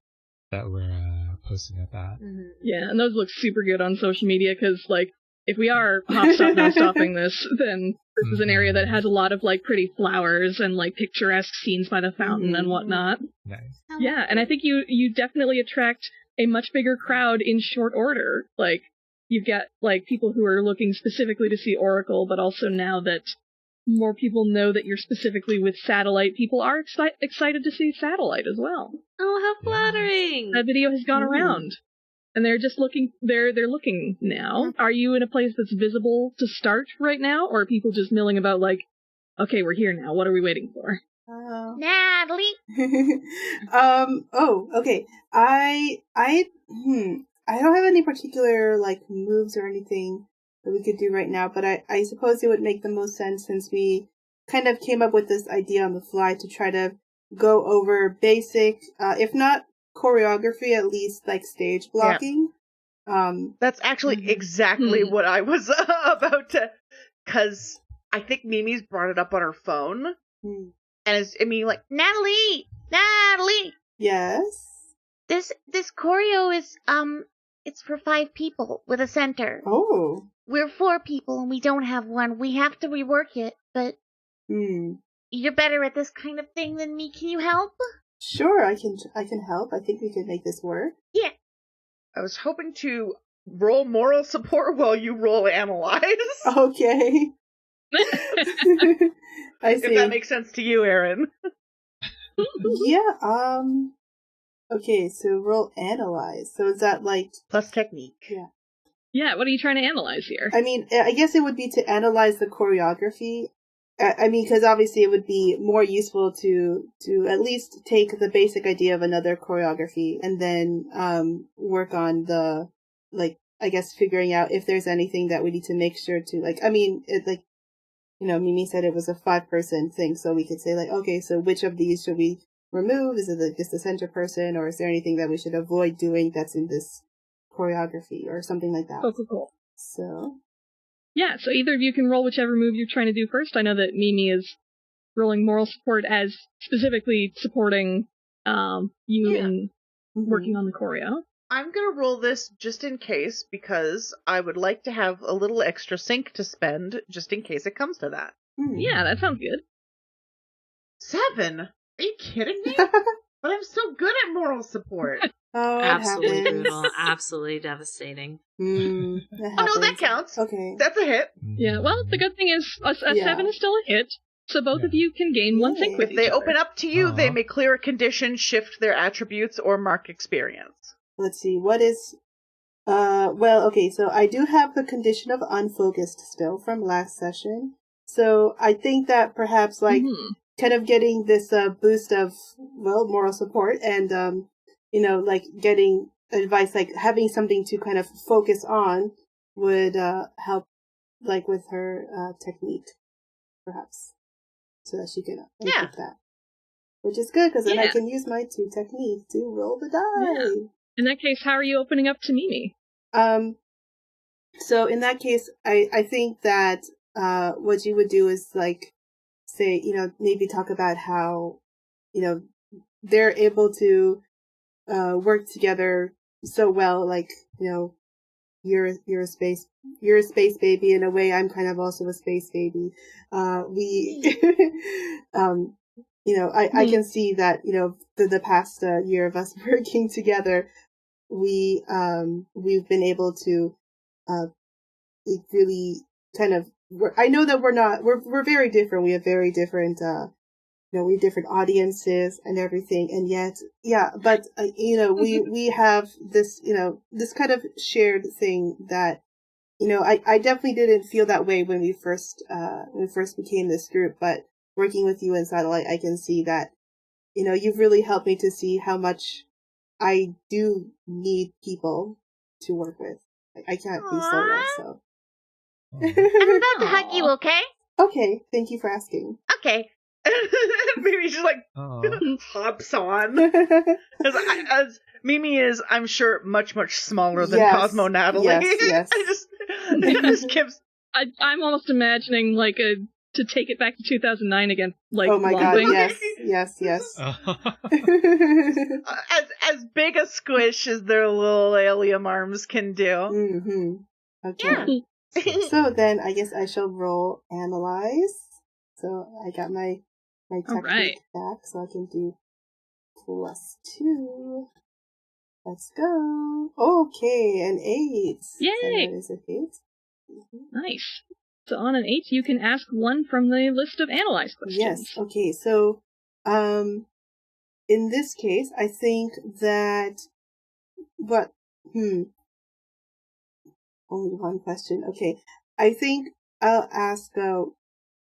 that we're posting at that. Yeah, and those look super good on social media because, like, if we are non-stopping this, then this is an area that has a lot of, like, pretty flowers and, like, picturesque scenes by the fountain and whatnot. Nice. Yeah, and I think you definitely attract a much bigger crowd in short order. Like, you've got, like, people who are looking specifically to see Oracle, but also now that more people know that you're specifically with Satellite, people are excited to see Satellite as well. Oh, how flattering! That video has gone around. And they're just looking, they're looking now. Are you in a place that's visible to start right now? Or are people just milling about like, okay, we're here now, what are we waiting for? Natalie. Okay. I don't have any particular, like, moves or anything that we could do right now, but I suppose it would make the most sense since we kind of came up with this idea on the fly to try to go over basic, if not choreography, at least, like, stage blocking. That's actually exactly what I was about to, because I think Mimi's brought it up on her phone, and it's like, Natalie! Yes? This choreo is, it's for 5 people with a center. Oh. We're 4 people and we don't have one. We have to rework it, but you're better at this kind of thing than me. Can you help? Sure, I can help. I think we can make this work. Yeah. I was hoping to roll moral support while you roll analyze. Okay. I see. If that makes sense to you, Erin. Yeah, okay, so roll analyze. So is that like... Plus technique. Yeah. Yeah, what are you trying to analyze here? I mean, I guess it would be to analyze the choreography. I mean, because obviously it would be more useful to at least take the basic idea of another choreography and then work on the, like, I guess figuring out if there's anything that we need to make sure to, like, I mean, it, like, you know, Mimi said it was a 5-person thing, so we could say, like, okay, so which of these should we remove? Is it just the center person, or is there anything that we should avoid doing that's in this choreography, or something like that? Cool. So... Yeah, so either of you can roll whichever move you're trying to do first. I know that Mimi is rolling moral support as specifically supporting you in working on the choreo. I'm going to roll this just in case, because I would like to have a little extra sync to spend, just in case it comes to that. Yeah, that sounds good. 7? Are you kidding me? But I'm so good at moral support. Oh, absolutely brutal. Absolutely devastating. Oh, no, that counts. Okay. That's a hit. Yeah, well, the good thing is a 7 is still a hit, so both of you can gain 1 sync with If they each other. open up to you, they may clear a condition, shift their attributes, or mark experience. Let's see, what is... well, okay, so I do have the condition of unfocused still from last session. So I think that perhaps, like, kind of getting this boost of, well, moral support and, you know, like, getting advice, like, having something to kind of focus on would help, like, with her technique, perhaps, so that she can improve that. Which is good, because then I can use my 2 technique to roll the die. Yeah. In that case, how are you opening up to Mimi? So in that case, I think that what you would do is, like, say, you know, maybe talk about how, you know, they're able to work together so well, like, you know, you're a space baby in a way. I'm kind of also a space baby. We, you know, I can see that, you know, the past year of us working together, we've been able to really kind of. I know that we're very different. We have very different, you know, we have different audiences and everything, and yet, yeah, but, you know, we have this, you know, this kind of shared thing that, you know, I definitely didn't feel that way when we first became this group, but working with you in Satellite, I can see that, you know, you've really helped me to see how much I do need people to work with. I can't be solo, so. I'm about to hug you, okay? Okay, thank you for asking. Okay. Mimi just like hops on. As Mimi is, I'm sure, much smaller than Cosmeaux Natalie. Yes. it just gives. I'm almost imagining like to take it back to 2009 again. Like, oh my god, yes. As big a squish as their little alien arms can do. Okay. Yeah. So then I guess I shall roll analyze. So I got my technique back, so I can do +2. Let's go. Okay, an 8. Yay! So that is an 8. Nice. So on an 8, you can ask one from the list of analyze questions. Yes. Okay. So, in this case, I think that only one question. Okay. I think I'll ask,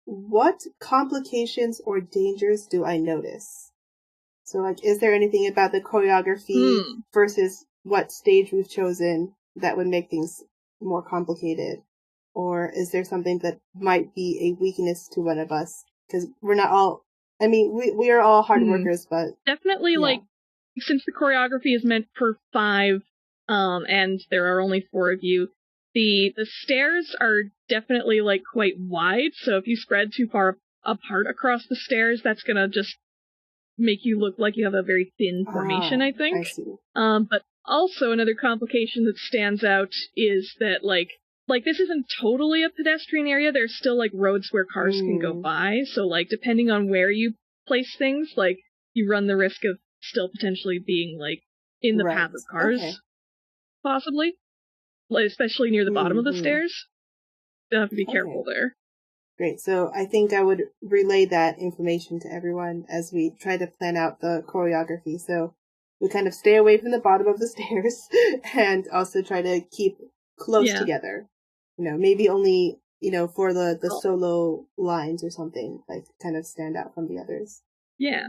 what complications or dangers do I notice? So, like, is there anything about the choreography versus what stage we've chosen that would make things more complicated? Or is there something that might be a weakness to one of us? Because we're not all, I mean, we are all hard workers, but... Definitely, like, since the choreography is meant for 5, and there are only 4 of you, the stairs are definitely, like, quite wide, so if you spread too far apart across the stairs, that's gonna just make you look like you have a very thin formation, I think. I see. But also another complication that stands out is that, like, this isn't totally a pedestrian area. There's still, like, roads where cars can go by. So, like, depending on where you place things, like, you run the risk of still potentially being, like, in the path of cars. Possibly. Like, especially near the bottom of the stairs. You'll have to be careful there. Great. So I think I would relay that information to everyone as we try to plan out the choreography. So we kind of stay away from the bottom of the stairs and also try to keep close together. You know, maybe only, you know, for the solo lines or something, like, kind of stand out from the others. Yeah.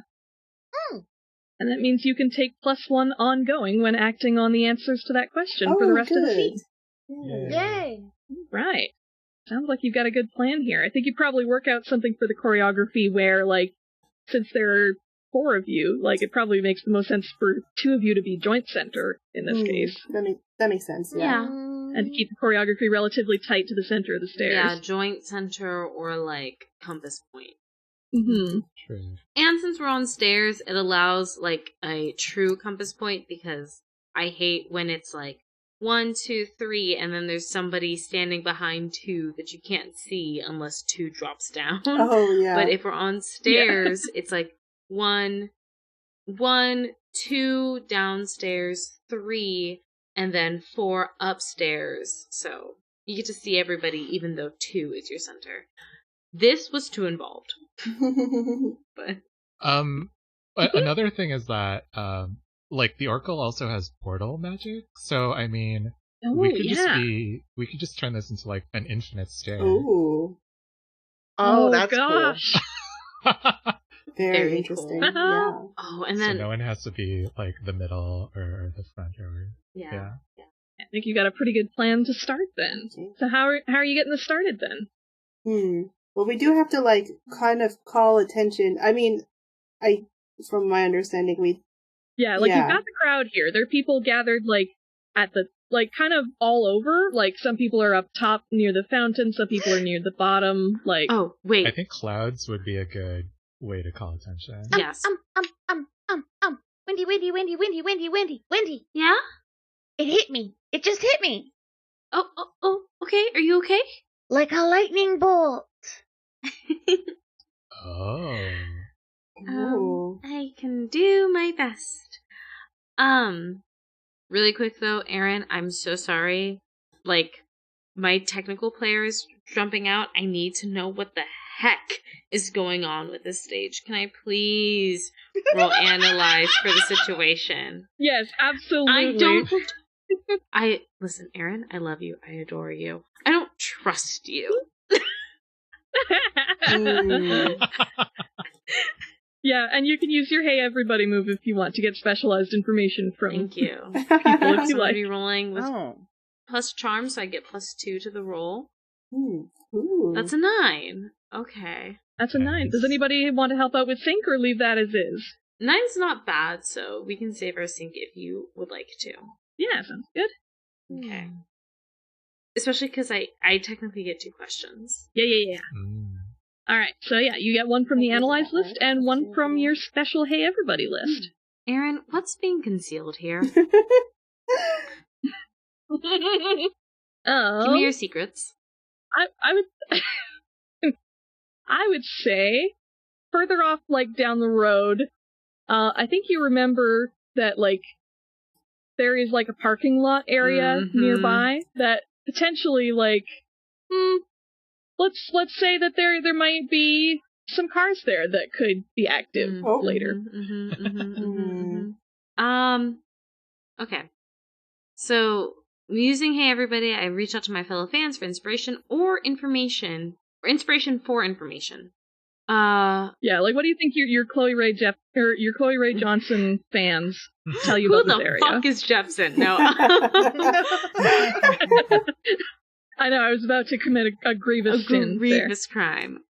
And that means you can take +1 ongoing when acting on the answers to that question for the rest of the scene. Yay! Right. Sounds like you've got a good plan here. I think you'd probably work out something for the choreography where, like, since there are 4 of you, like, it probably makes the most sense for 2 of you to be joint center in this case. That makes sense, yeah. And to keep the choreography relatively tight to the center of the stairs. Yeah, joint center or, like, compass point. True. And since we're on stairs, it allows, like, a true compass point, because I hate when it's, like, 1, 2, 3, and then there's somebody standing behind 2 that you can't see unless 2 drops down. Oh, yeah. But if we're on stairs, it's like 1, 2 downstairs, 3, and then 4 upstairs. So you get to see everybody even though 2 is your center. This was too involved. But another thing is that like, the Oracle also has portal magic, so I mean, we could just turn this into, like, an infinite stair. Ooh. Oh, that's gosh. cool. Very interesting. Cool. Yeah. Oh, and then so no one has to be, like, the middle or the front or yeah. I think you got a pretty good plan to start then. Okay. So how are you getting this started then? Well, we do have to, like, kind of call attention. I mean, from my understanding, you've got the crowd here. There are people gathered, like, at the, like, kind of all over. Like, some people are up top near the fountain, some people are near the bottom, like... Oh, wait. I think clouds would be a good way to call attention. Yes. Wendy. Yeah? It hit me. It just hit me. Oh, okay. Are you okay? Like a lightning bolt. Oh. I can do my best. Really quick though, Aaron, I'm so sorry. Like, my technical player is jumping out. I need to know what the heck is going on with this stage. Can I please roll analyze for the situation? Yes, absolutely. Listen, Aaron, I love you. I adore you. I don't trust you. Yeah, and you can use your Hey Everybody move if you want to get specialized information from Thank you. people if you So like. I'll be rolling with plus charm, so I get +2 to the roll. Ooh. That's a 9. Okay. That's a 9. Does anybody want to help out with sync or leave that as is? 9's not bad, so we can save our sync if you would like to. Yeah, sounds good. Okay. Especially because I technically get 2 questions. Yeah. Alright, so yeah, you get 1 from the Analyze list and 1 from your special Hey Everybody list. Aaron, what's being concealed here? Oh. Give me your secrets. I would I would say further off, like, down the road, I think you remember that, like, there is, like, a parking lot area nearby that potentially, like, let's say that there might be some cars there that could be active later. Okay. So, using Hey Everybody, I reach out to my fellow fans for inspiration or information, or inspiration for information. Yeah, like what do you think your Chloe Ray your Chloe Ray Johnson fans tell you about this area? Who the fuck is Jepsen? No. I know, I was about to commit a grievous sin. Grievous crime.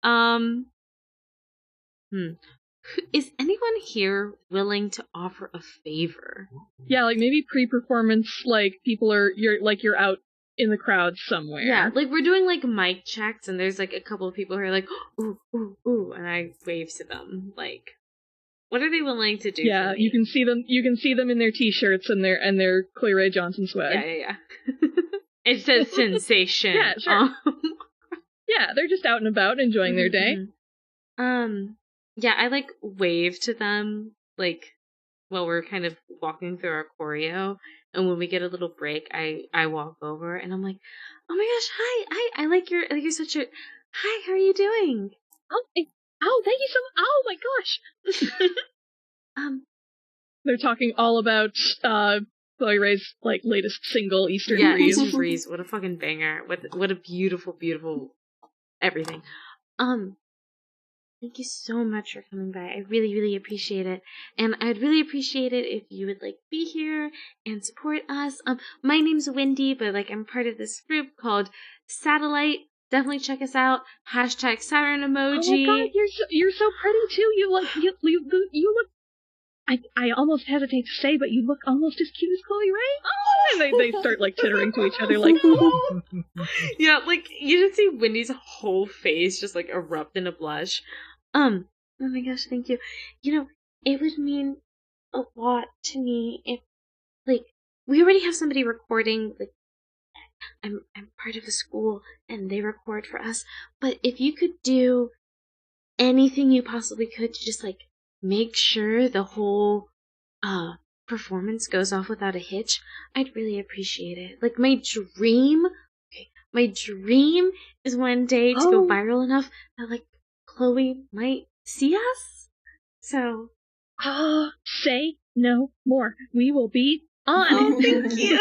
Is anyone here willing to offer a favor? Yeah, like maybe pre-performance, like you're out in the crowd somewhere. Yeah, like we're doing like mic checks, and there's like a couple of people who are like, ooh, ooh, ooh, and I wave to them. Like, what are they willing to do? Yeah, you can see them. You can see them in their t-shirts and their Chloe Ray Johnson swag. Yeah. It says sensation. Yeah, sure. Yeah, they're just out and about enjoying their day. Yeah, I like wave to them like while we're kind of walking through our choreo, and when we get a little break, I walk over and I'm like, oh my gosh, hi, I like you're such a hi, how are you doing? Oh, thank you so much. Oh my gosh. They're talking all about Chloe Ray's like latest single, Eastern Breeze. Eastern Breeze. What a fucking banger! What a beautiful, beautiful everything. Thank you so much for coming by. I really, really appreciate it. And I'd really appreciate it if you would, like, be here and support us. My name's Wendy, but, like, I'm part of this group called Satellite. Definitely check us out. # Saturn emoji. Oh my god, you're so pretty, too. You look... I almost hesitate to say, but you look almost as cute as Chloe Ray. Oh! And they start, like, tittering to each other, like, oh. Yeah, like, you just see Wendy's whole face just, like, erupt in a blush. Oh my gosh, thank you. You know, it would mean a lot to me if, like, we already have somebody recording, like, I'm part of a school, and they record for us, but if you could do anything you possibly could to just, like, make sure the whole, performance goes off without a hitch, I'd really appreciate it. Like, my dream is one day to go viral enough that, like, Chloe might see us. So, say no more. We will be on. Oh, thank you.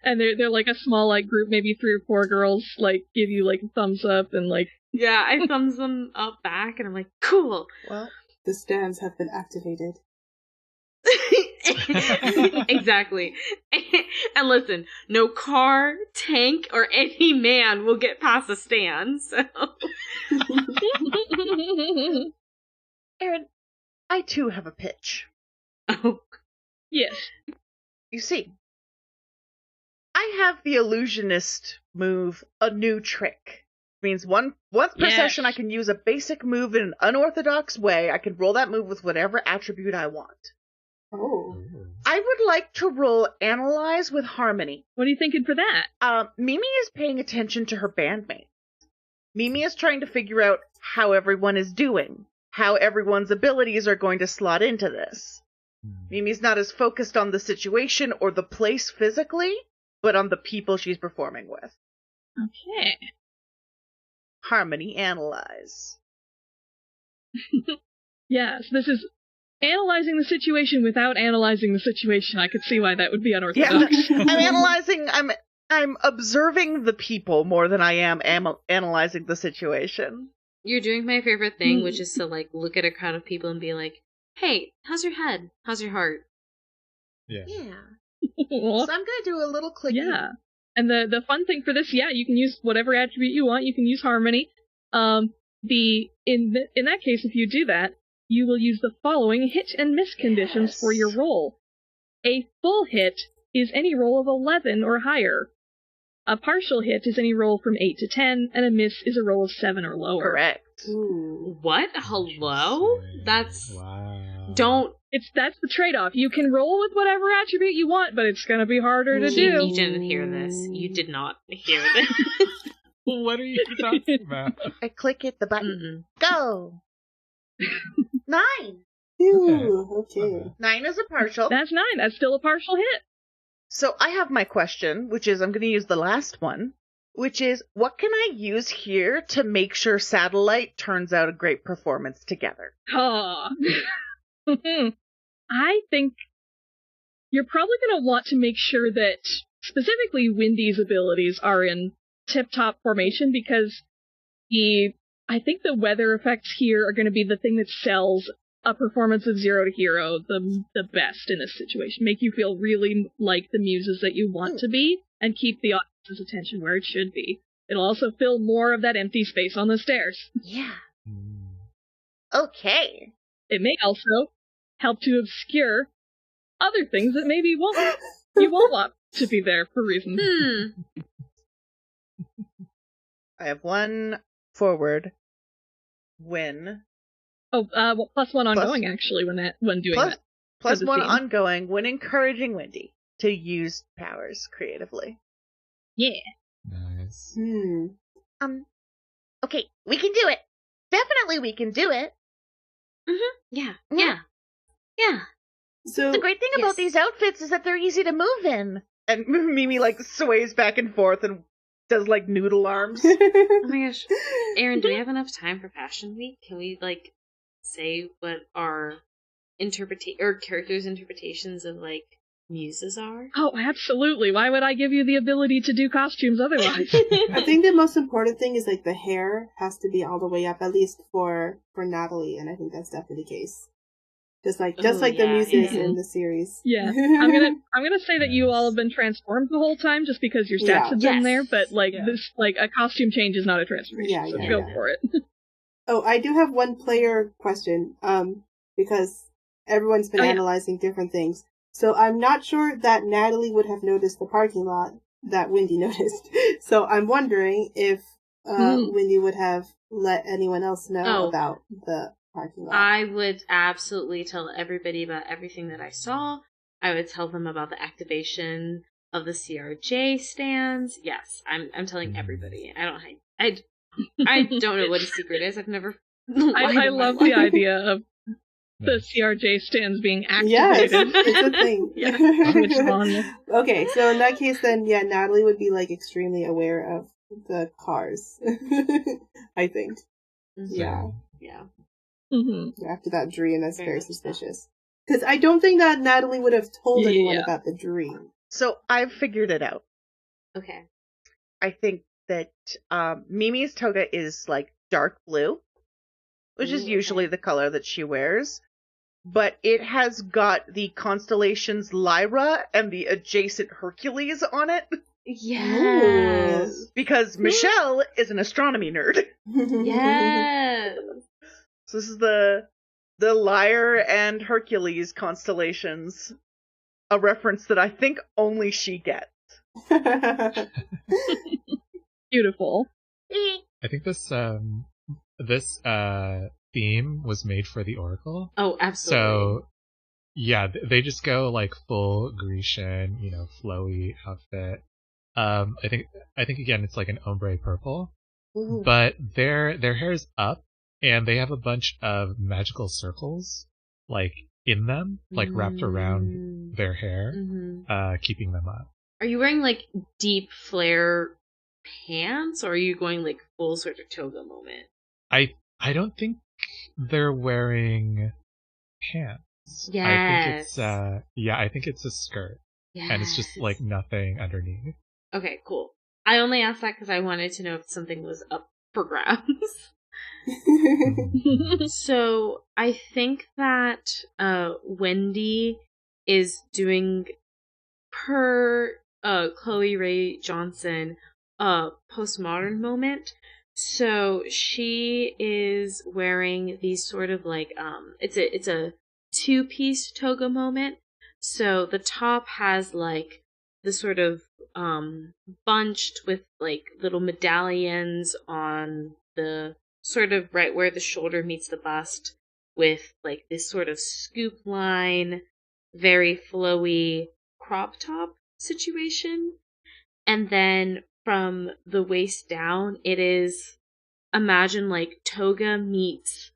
And they're like a small like group, maybe 3 or 4 girls, like give you like a thumbs up and like. Yeah, I thumbs them up back, and I'm like, cool. Well, the stands have been activated. Exactly. And listen, no car, tank, or any man will get past the stand, so. Erin, I too have a pitch. Oh. Yes. You see, I have the illusionist move, a new trick. Means once per session I can use a basic move in an unorthodox way. I can roll that move with whatever attribute I want. Oh. I would like to roll Analyze with Harmony. What are you thinking for that? Mimi is paying attention to her bandmates. Mimi is trying to figure out how everyone is doing, how everyone's abilities are going to slot into this. Mimi's not as focused on the situation or the place physically, but on the people she's performing with. Okay. Harmony Analyze. Yes, this is analyzing the situation without analyzing the situation. I could see why that would be unorthodox. Yeah, I'm observing the people more than I am analyzing the situation. You're doing my favorite thing, which is to, like, look at a crowd of people and be like, hey, how's your head? How's your heart? Yeah. So I'm going to do a little clicking. Yeah. And the fun thing for this, you can use whatever attribute you want. You can use Harmony. In that case, if you do that, you will use the following hit and miss conditions for your roll. A full hit is any roll of 11 or higher. A partial hit is any roll from 8 to 10, and a miss is a roll of 7 or lower. Correct. Ooh. What? Hello? That's... Wow. That's the trade-off. You can roll with whatever attribute you want, but it's gonna be harder to do. You didn't hear this. You did not hear this. What are you talking about? I click it, the button. Go! 9! Ooh, okay. 9 is a partial. That's 9. That's still a partial hit. So I have my question, which is, I'm going to use the last one, which is, what can I use here to make sure Satellite turns out a great performance together? I think you're probably going to want to make sure that specifically Wendy's abilities are in tip-top formation, because the I think the weather effects here are going to be the thing that sells a performance of Zero to Hero the best in this situation. Make you feel really like the muses that you want to be, and keep the audience's attention where it should be. It'll also fill more of that empty space on the stairs. Yeah. Okay. It may also help to obscure other things that maybe you won't want to be there for reasons. I have one forward when. Oh, well, +1 ongoing actually when doing that. +1 ongoing when encouraging Wendy to use powers creatively. Yeah. Nice. Okay, we can do it. Definitely we can do it. Yeah. So The great thing about these outfits is that they're easy to move in. And Mimi like sways back and forth and does like noodle arms. Oh my gosh. Aaron, do we have enough time for Fashion Week? Can we like say what our characters' interpretations of like muses are? Oh, absolutely. Why would I give you the ability to do costumes otherwise? I think the most important thing is like the hair has to be all the way up, at least for Natalie, and I think that's definitely the case. Just like the muses in the series. Yeah. I'm gonna say that you all have been transformed the whole time just because your stats have been there, but this a costume change is not a transformation. So go for it. Oh, I do have one player question, because everyone's been analyzing different things. So I'm not sure that Natalie would have noticed the parking lot that Wendy noticed. So I'm wondering if Wendy would have let anyone else know about the parking lot. I would absolutely tell everybody about everything that I saw. I would tell them about the activation of the CRJ stands. Yes, I'm telling everybody. I don't hide. I don't know what a secret is. I've never. I love the idea of the CRJ stands being activated. Yes, it's a thing. Okay, so in that case, then Natalie would be like extremely aware of the cars. I think. Yeah. After that dream, that's very suspicious. Because I don't think that Natalie would have told anyone about the dream. So I've figured it out. Okay. I think that Mimi's toga is like dark blue, which is usually the color that she wears. But it has got the constellations Lyra and the adjacent Hercules on it. Yes. Because Michelle is an astronomy nerd. Yes. So this is the Lyre and Hercules constellations. A reference that I think only she gets. Beautiful. I think this theme was made for the Oracle. Oh, absolutely. So yeah, they just go like full Grecian, flowy outfit. I think again it's like an ombre purple. Ooh. But their hair's up and they have a bunch of magical circles like in them, like wrapped around their hair, keeping them up. Are you wearing like deep flare pants, or are you going like full sort of toga moment? I don't think they're wearing pants. Yes. I think it's a skirt. Yes. And it's just like nothing underneath. Okay, cool. I only asked that because I wanted to know if something was up for grabs. So I think that Wendy is doing per Chloe Ray Johnson postmodern moment. So she is wearing these sort of like it's a two-piece toga moment. So the top has like the sort of bunched with like little medallions on the sort of right where the shoulder meets the bust, with like this sort of scoop line, very flowy crop top situation. And then from the waist down, it is, imagine like toga meets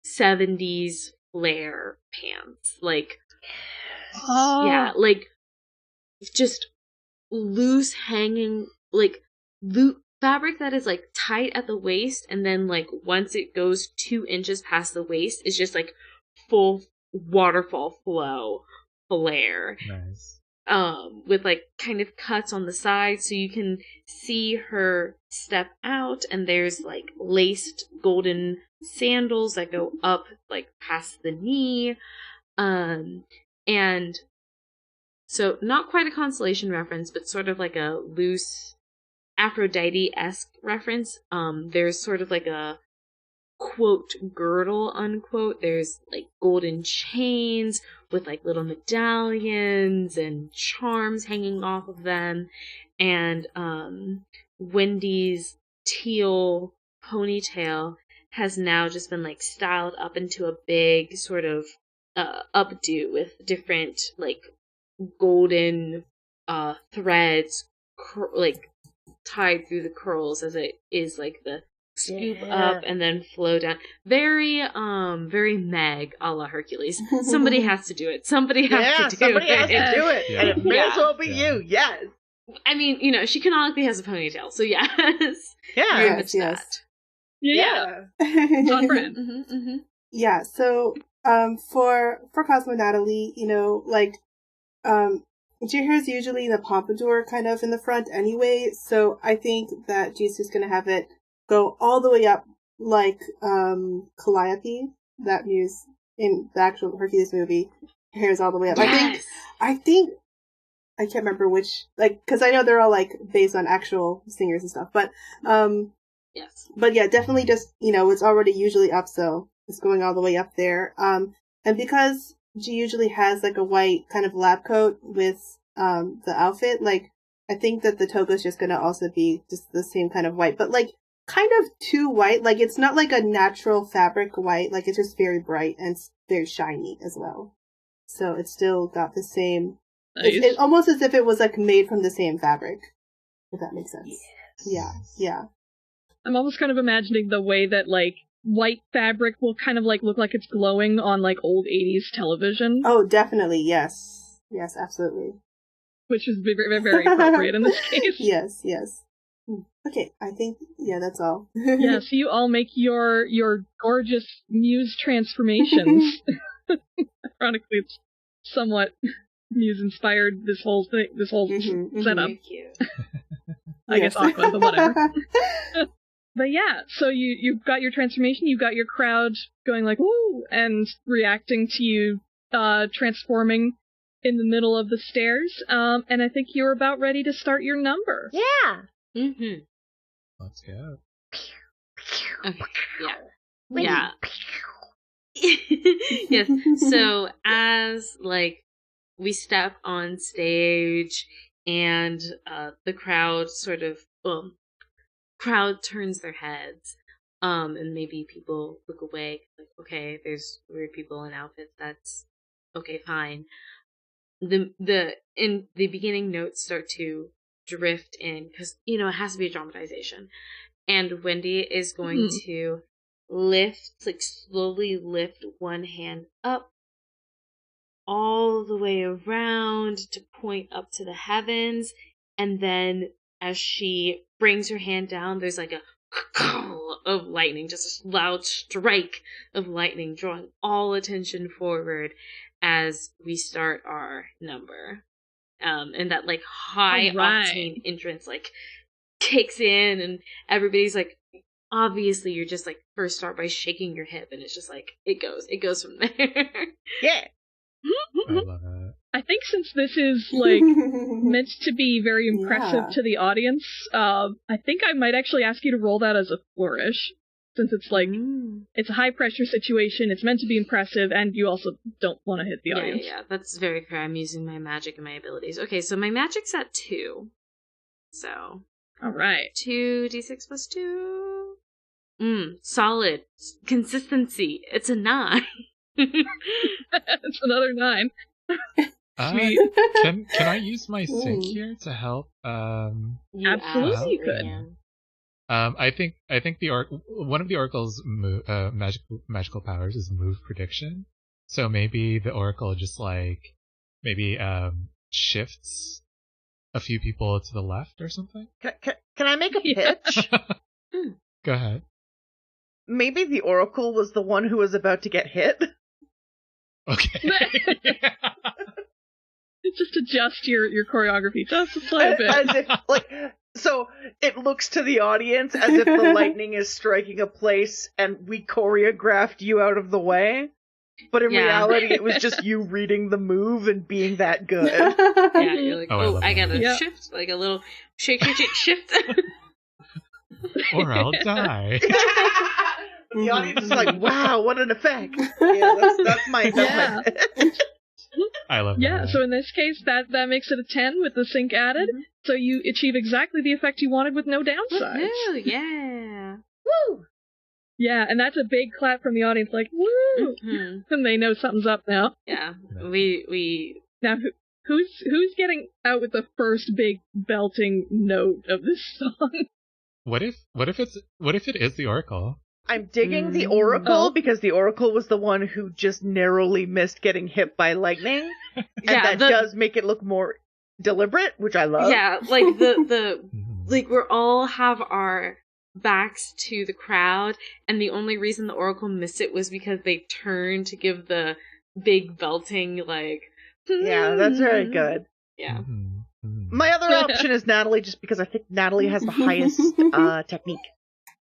70s flare pants. Like, yeah, like just loose hanging, like fabric that is like tight at the waist, and then like once it goes 2 inches past the waist, it's just like full waterfall flow flare. Nice. with like kind of cuts on the side, so you can see her step out, and there's like laced golden sandals that go up like past the knee. And so not quite a constellation reference, but sort of like a loose Aphrodite-esque reference. There's sort of like a quote girdle unquote. There's like golden chains with like little medallions and charms hanging off of them, and Wendy's teal ponytail has now just been like styled up into a big sort of updo with different like golden threads like tied through the curls, as it is like the scoop up and then flow down. Very Meg a la Hercules. Somebody has to do it. Somebody has to do it. Yeah. And it may as well be you. Yes. I mean, you know, she canonically has a ponytail, so yes. Yeah. Very much that. Yeah. On brand. Yeah, so for Cosmeaux Natalie, you know, like your hair is usually in a pompadour kind of in the front anyway, so I think that Jisoo's gonna have it go all the way up like Calliope, that muse in the actual Hercules movie. Her hair is all the way up. Yes. I think I can't remember which, like, because I know they're all like based on actual singers and stuff, but yes. But yeah, definitely just, you know, it's already usually up, so it's going all the way up there. And because she usually has like a white kind of lab coat with the outfit, like, I think that the toga is just gonna also be just the same kind of white, but like kind of too white. Like, it's not like a natural fabric white, like it's just very bright and it's very shiny as well. So it's still got the same, it's almost as if it was like made from the same fabric, if that makes sense. Yes. Yeah. I'm almost kind of imagining the way that, like, white fabric will kind of, like, look like it's glowing on, like, old 80s television. Oh, definitely, yes. Yes, absolutely. Which is very, very appropriate in this case. Yes. Okay, I think, yeah, that's all. Yeah, so you all make your gorgeous muse transformations. Ironically, it's somewhat muse-inspired, this whole thing, this whole setup. Very cute. I guess Aqua, but whatever. But yeah, so you've got your transformation, you've got your crowd going like, woo, and reacting to you transforming in the middle of the stairs. And I think you're about ready to start your number. Yeah. Mm-hmm. Let's go. Okay, yeah. Yes, so as, like, we step on stage and the crowd sort of, crowd turns their heads, and maybe people look away, like, okay, there's weird people in outfits, that's okay, fine. In the beginning notes start to drift in, because, you know, it has to be a dramatization, and Wendy is going to slowly lift one hand up all the way around to point up to the heavens, and then as she brings her hand down, there's like a of lightning, just a loud strike of lightning, drawing all attention forward as we start our number. And that like high octane entrance like kicks in, and everybody's like, obviously you're just like first start by shaking your hip, and it's just like it goes from there. Yeah. I love it. I think since this is, like, meant to be very impressive to the audience, I think I might actually ask you to roll that as a flourish, since it's, like, it's a high-pressure situation, it's meant to be impressive, and you also don't want to hit the audience. Yeah, that's very fair. I'm using my magic and my abilities. Okay, so my magic's at 2. So. Alright. 2d6 plus 2. Solid. Consistency. It's a 9. It's another 9. Sweet. Can I use my sync here to help? Absolutely, you could. I think one of the oracle's magical powers is move prediction. So maybe the oracle just like shifts a few people to the left or something. Can I make a pitch? Go ahead. Maybe the oracle was the one who was about to get hit. Okay. Just adjust your choreography just a slight bit. As if, like, so it looks to the audience as if the lightning is striking a place and we choreographed you out of the way. But in reality, it was just you reading the move and being that good. Yeah, you're like, I gotta Yeah. shift, like a little shake, shift. Or I'll die. The audience is like, wow, what an effect. Yeah, that's my pitch. I love that. Yeah, so in this case, that makes it a 10 with the sync added. Mhm. So you achieve exactly the effect you wanted with no downsides. Woohoo, yeah. Woo! Yeah, and that's a big clap from the audience, like, woo! Mhm. And they know something's up now. Yeah, we Now, who's getting out with the first big belting note of this song? What if it is the Oracle? I'm digging the Oracle because the Oracle was the one who just narrowly missed getting hit by lightning. And that does make it look more deliberate, which I love. Yeah, like the like we're all have our backs to the crowd, and the only reason the Oracle missed it was because they turned to give the big belting, like... Yeah, that's very good. Yeah. My other option is Natalie, just because I think Natalie has the highest technique.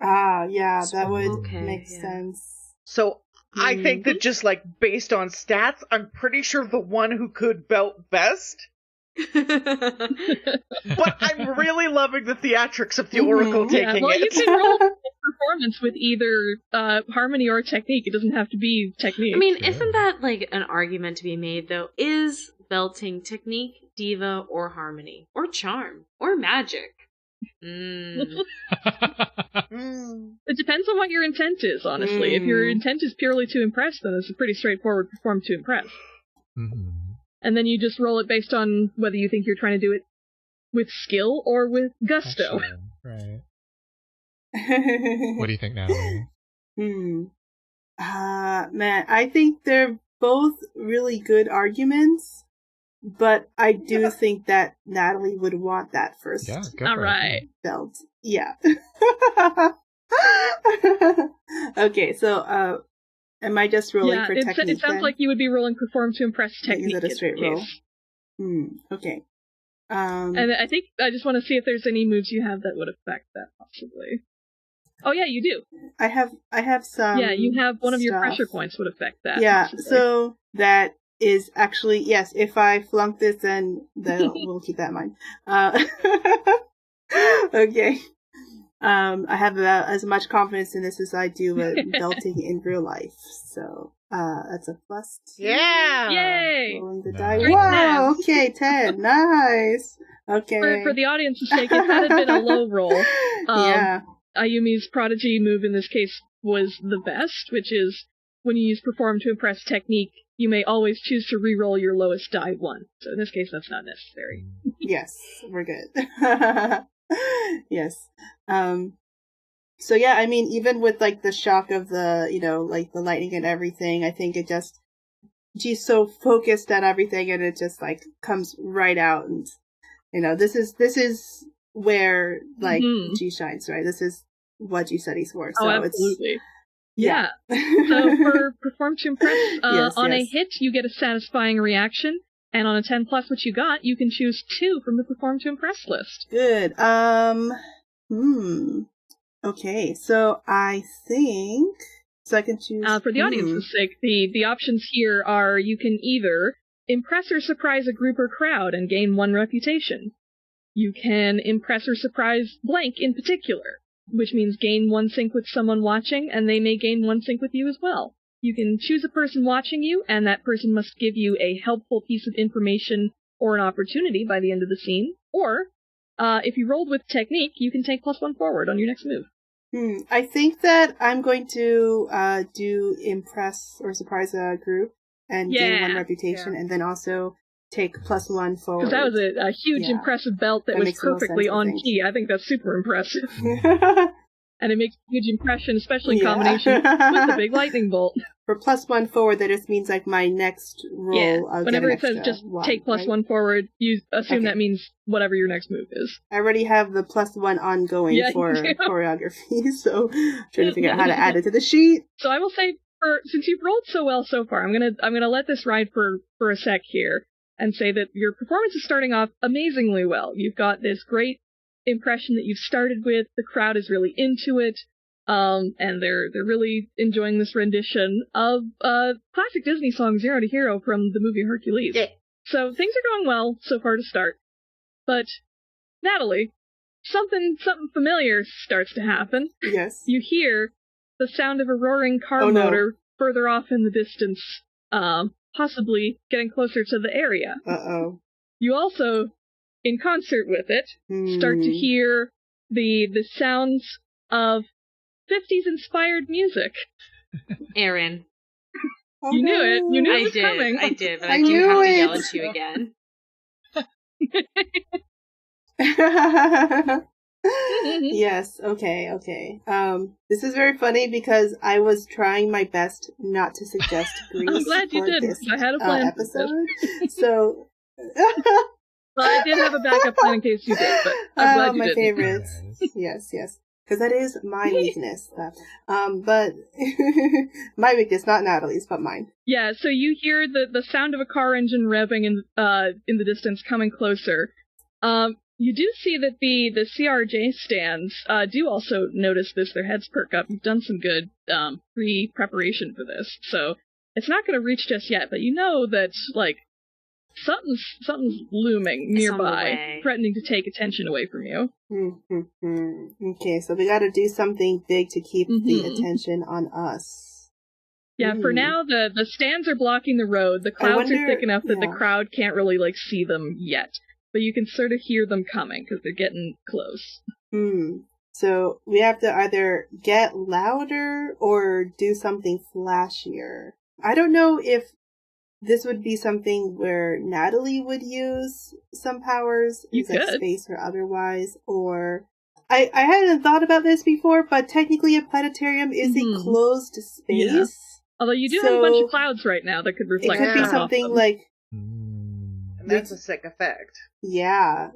Ah, yeah, that would make sense. So I think that just like based on stats, I'm pretty sure the one who could belt best. But I'm really loving the theatrics of the Oracle taking well, it. you can roll performance with either harmony or technique. It doesn't have to be technique. I mean, isn't that like an argument to be made, though? Is belting technique, diva, or harmony? Or charm? Or magic? It depends on what your intent is, honestly. If your intent is purely to impress, then it's a pretty straightforward perform to impress. And then you just roll it based on whether you think you're trying to do it with skill or with gusto. Right. What do you think, Natalie? Man, I think they're both really good arguments, but I do think that Natalie would want that first. Yeah, go All for right. Belt. Yeah. Okay, so am I just rolling for technique? It sounds like you would be rolling perform to impress technique. Is that a straight roll? Case. Okay. And I think I just want to see if there's any moves you have that would affect that possibly. Oh yeah, you do. I have some. Yeah, you have one of your stuff. pressure points would affect that. Yeah, possibly. so that is actually yes. If I flunk this, then we'll keep that in mind. Okay. I have about as much confidence in this as I do with belting in real life. So that's a plus 2. Yeah! Yay! Rolling the Nice. die. Wow! Okay, 10. Nice. Okay. For the audience's sake, if that had been a low roll, Yeah. Ayumi's prodigy move in this case was the best, which is when you use perform to impress technique, you may always choose to re-roll your lowest die 1. So in this case, that's not necessary. Yes, we're good. Yes. So yeah, I mean, even with like the shock of the, like the lightning and everything, I think she's so focused on everything and it just like comes right out. And, this is where like G shines, right? This is what G studies for. So absolutely. Yeah. So for perform to impress, on a yes. hit, you get a satisfying reaction. And on a 10 plus what you got, you can choose 2 from the perform to impress list. Good. Okay, so I think I can choose. For the audience's sake, the options here are you can either impress or surprise a group or crowd and gain 1 reputation. You can impress or surprise blank in particular, which means gain 1 sync with someone watching, and they may gain 1 sync with you as well. You can choose a person watching you, and that person must give you a helpful piece of information or an opportunity by the end of the scene. Or, if you rolled with technique, you can take +1 forward on your next move. I think that I'm going to do impress or surprise a group and gain 1 reputation, and then also take +1 forward. Because that was a huge impressive belt that was makes the most perfectly sense, I on think. key. I think that's super impressive. And it makes a huge impression, especially in combination with the big lightning bolt. For +1 forward, that just means like my next roll. I'll Whenever get it an says extra just 1, take +1 right? forward, you assume that means whatever your next move is. I already have the +1 ongoing for choreography, so I'm trying to figure out how to add it to the sheet. So I will say, since you've rolled so well so far, I'm gonna let this ride for a sec here. and say that your performance is starting off amazingly well. You've got this great impression that you've started with. The crowd is really into it, and they're really enjoying this rendition of classic Disney song Zero to Hero from the movie Hercules. Yeah. So things are going well so far to start. But Natalie, something familiar starts to happen. Yes. You hear the sound of a roaring car motor further off in the distance, possibly getting closer to the area. Uh-oh. You also, in concert with it, start to hear the sounds of 50s inspired music. Aaron. You knew it. You knew it was I coming. did, but I do have to yell at you again. Yes, okay. This is very funny because I was trying my best not to suggest Grease. I'm glad you did. I had a plan episode. So well, I did have a backup plan in case you did, but I'm glad you my didn't. favorites. Yes. Because that is my weakness. But my weakness, not Natalie's, but mine. Yeah, so you hear the sound of a car engine revving in the distance, coming closer. You do see that the CRJ stands do also notice this. Their heads perk up. You've done some good pre-preparation for this, so it's not going to reach just yet. But you know that like something's looming nearby, threatening to take attention away from you. Okay, so we got to do something big to keep the attention on us. Yeah, for now the stands are blocking the road. The clouds are thick enough that the crowd can't really like see them yet. But you can sort of hear them coming because they're getting close. So we have to either get louder or do something flashier. I don't know if this would be something where Natalie would use some powers, like space or otherwise, or I hadn't thought about this before, but technically a planetarium is a closed space. Yeah. Although you do have a bunch of clouds right now that could reflect. It could be something like. And that's a sick effect. Yeah.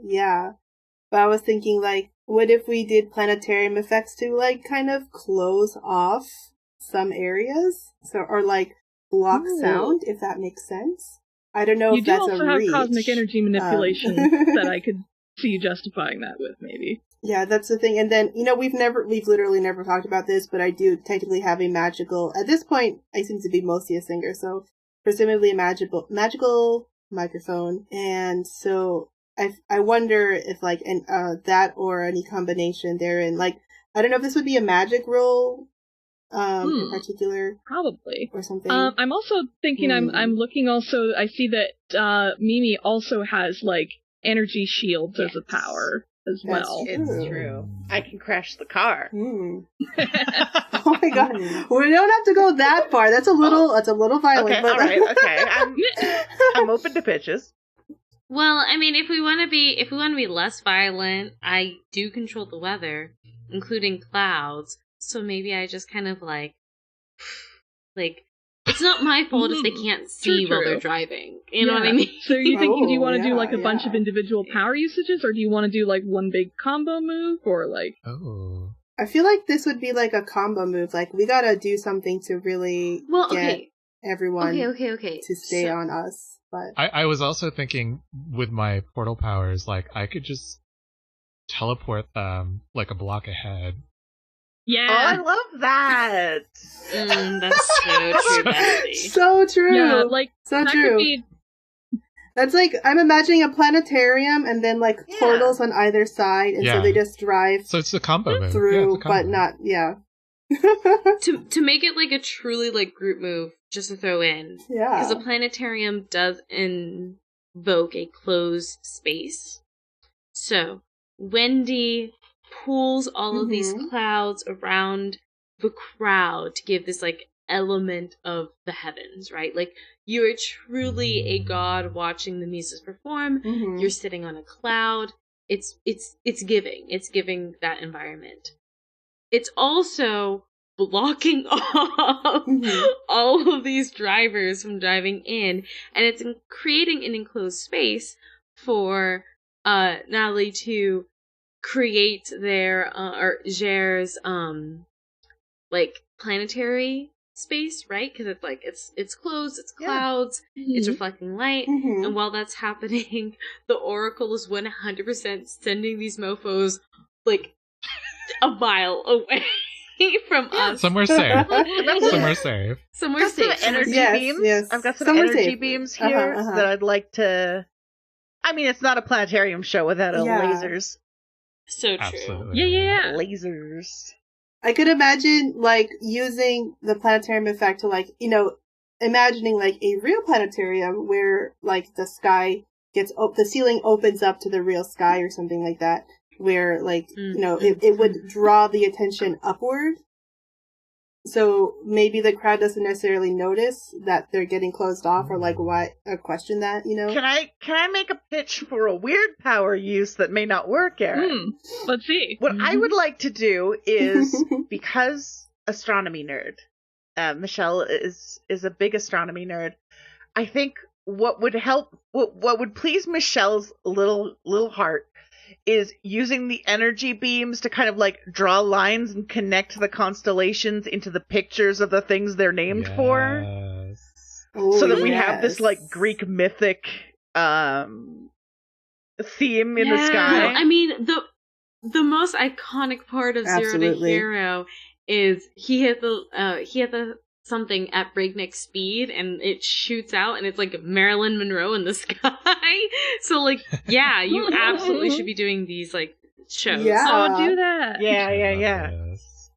But I was thinking, like, what if we did planetarium effects to, like, kind of close off some areas? Or, like, block sound, if that makes sense. I don't know if that's a reach. You do also have cosmic energy manipulation that I could see you justifying that with, maybe. Yeah, that's the thing. And then, we've literally never talked about this, but I do technically have a magical, at this point, I seem to be mostly a singer, so presumably a magical microphone. And so I wonder if like that or any combination therein, like I don't know if this would be a magic roll in particular, probably, or something. I'm also thinking I'm looking also, I see that Mimi also has like energy shields as a power as well. It's true. I can crash the car. Oh my god. We don't have to go that far. That's a little violent. Okay, but all right, okay. I'm open to pitches. Well, I mean, if we want to be less violent, I do control the weather, including clouds. So maybe I just kind of like it's not my fault if they can't see while they're driving. You know what I mean? So are you thinking, do you want to do like a bunch of individual power usages, or do you want to do like one big combo move, or like? Oh. I feel like this would be like a combo move. Like we gotta do something to really get everyone to stay on us. But I was also thinking with my portal powers, like I could just teleport them like a block ahead. Yeah. Oh, I love that. That's so true, Bessie. So true. Yeah, like so true. That's like I'm imagining a planetarium and then like portals on either side, and so they just drive. So it's a combo move through, but not to make it like a truly like group move, just to throw in, because a planetarium does invoke a closed space. So Wendy pulls all of these clouds around the crowd to give this like element of the heavens, right? Like you are truly a god watching the muses perform. You're sitting on a cloud. It's giving that environment. It's also blocking off all of these drivers from driving in, and it's creating an enclosed space for Natalie to create their or Jer's like planetary space, right? Because it's like it's closed, it's clouds, it's reflecting light, and while that's happening, the Oracle is 100% sending these mofos like a mile away from us. Somewhere safe. Somewhere safe. Somewhere safe. Some energy beams. Yes. I've got some Somewhere energy safe. beams here that I'd like to. I mean, it's not a planetarium show without lasers. So true. Absolutely. Yeah. Lasers. I could imagine, like, using the planetarium effect to, like, you know, imagining, like, a real planetarium where, like, the sky gets, the ceiling opens up to the real sky or something like that, where, like, you know, it would draw the attention upward. So maybe the crowd doesn't necessarily notice that they're getting closed off or, like, question that, you know? Can I make a pitch for a weird power use that may not work, Erin? Let's see. What I would like to do is, because astronomy nerd, Michelle is a big astronomy nerd, I think what would help, what would please Michelle's little heart is using the energy beams to kind of like draw lines and connect the constellations into the pictures of the things they're named for. So that we have this like Greek mythic theme in the sky. I mean, the most iconic part of Zero to Hero is he hit the something at breakneck speed and it shoots out and it's like Marilyn Monroe in the sky. So like, yeah, you absolutely should be doing these like shows. Yeah. Oh, do that. Yeah. Yes.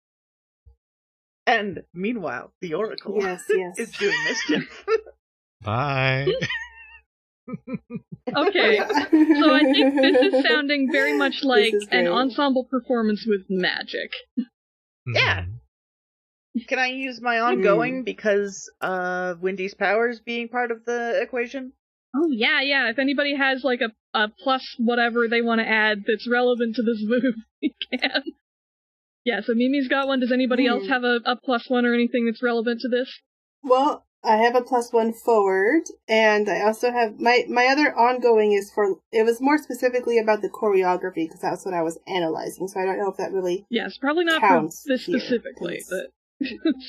And meanwhile, the Oracle is doing mischief. Bye. Okay, so I think this is sounding very much like an ensemble performance with magic. Yeah. Can I use my ongoing because Wendy's powers being part of the equation? Oh, yeah. If anybody has, like, a plus whatever they want to add that's relevant to this move, you can. Yeah, so Mimi's got one. Does anybody else have a plus one or anything that's relevant to this? Well, I have a +1 forward, and I also have my other ongoing is it was more specifically about the choreography, because that's what I was analyzing, so I don't know if that really Yes, probably not for this specifically, but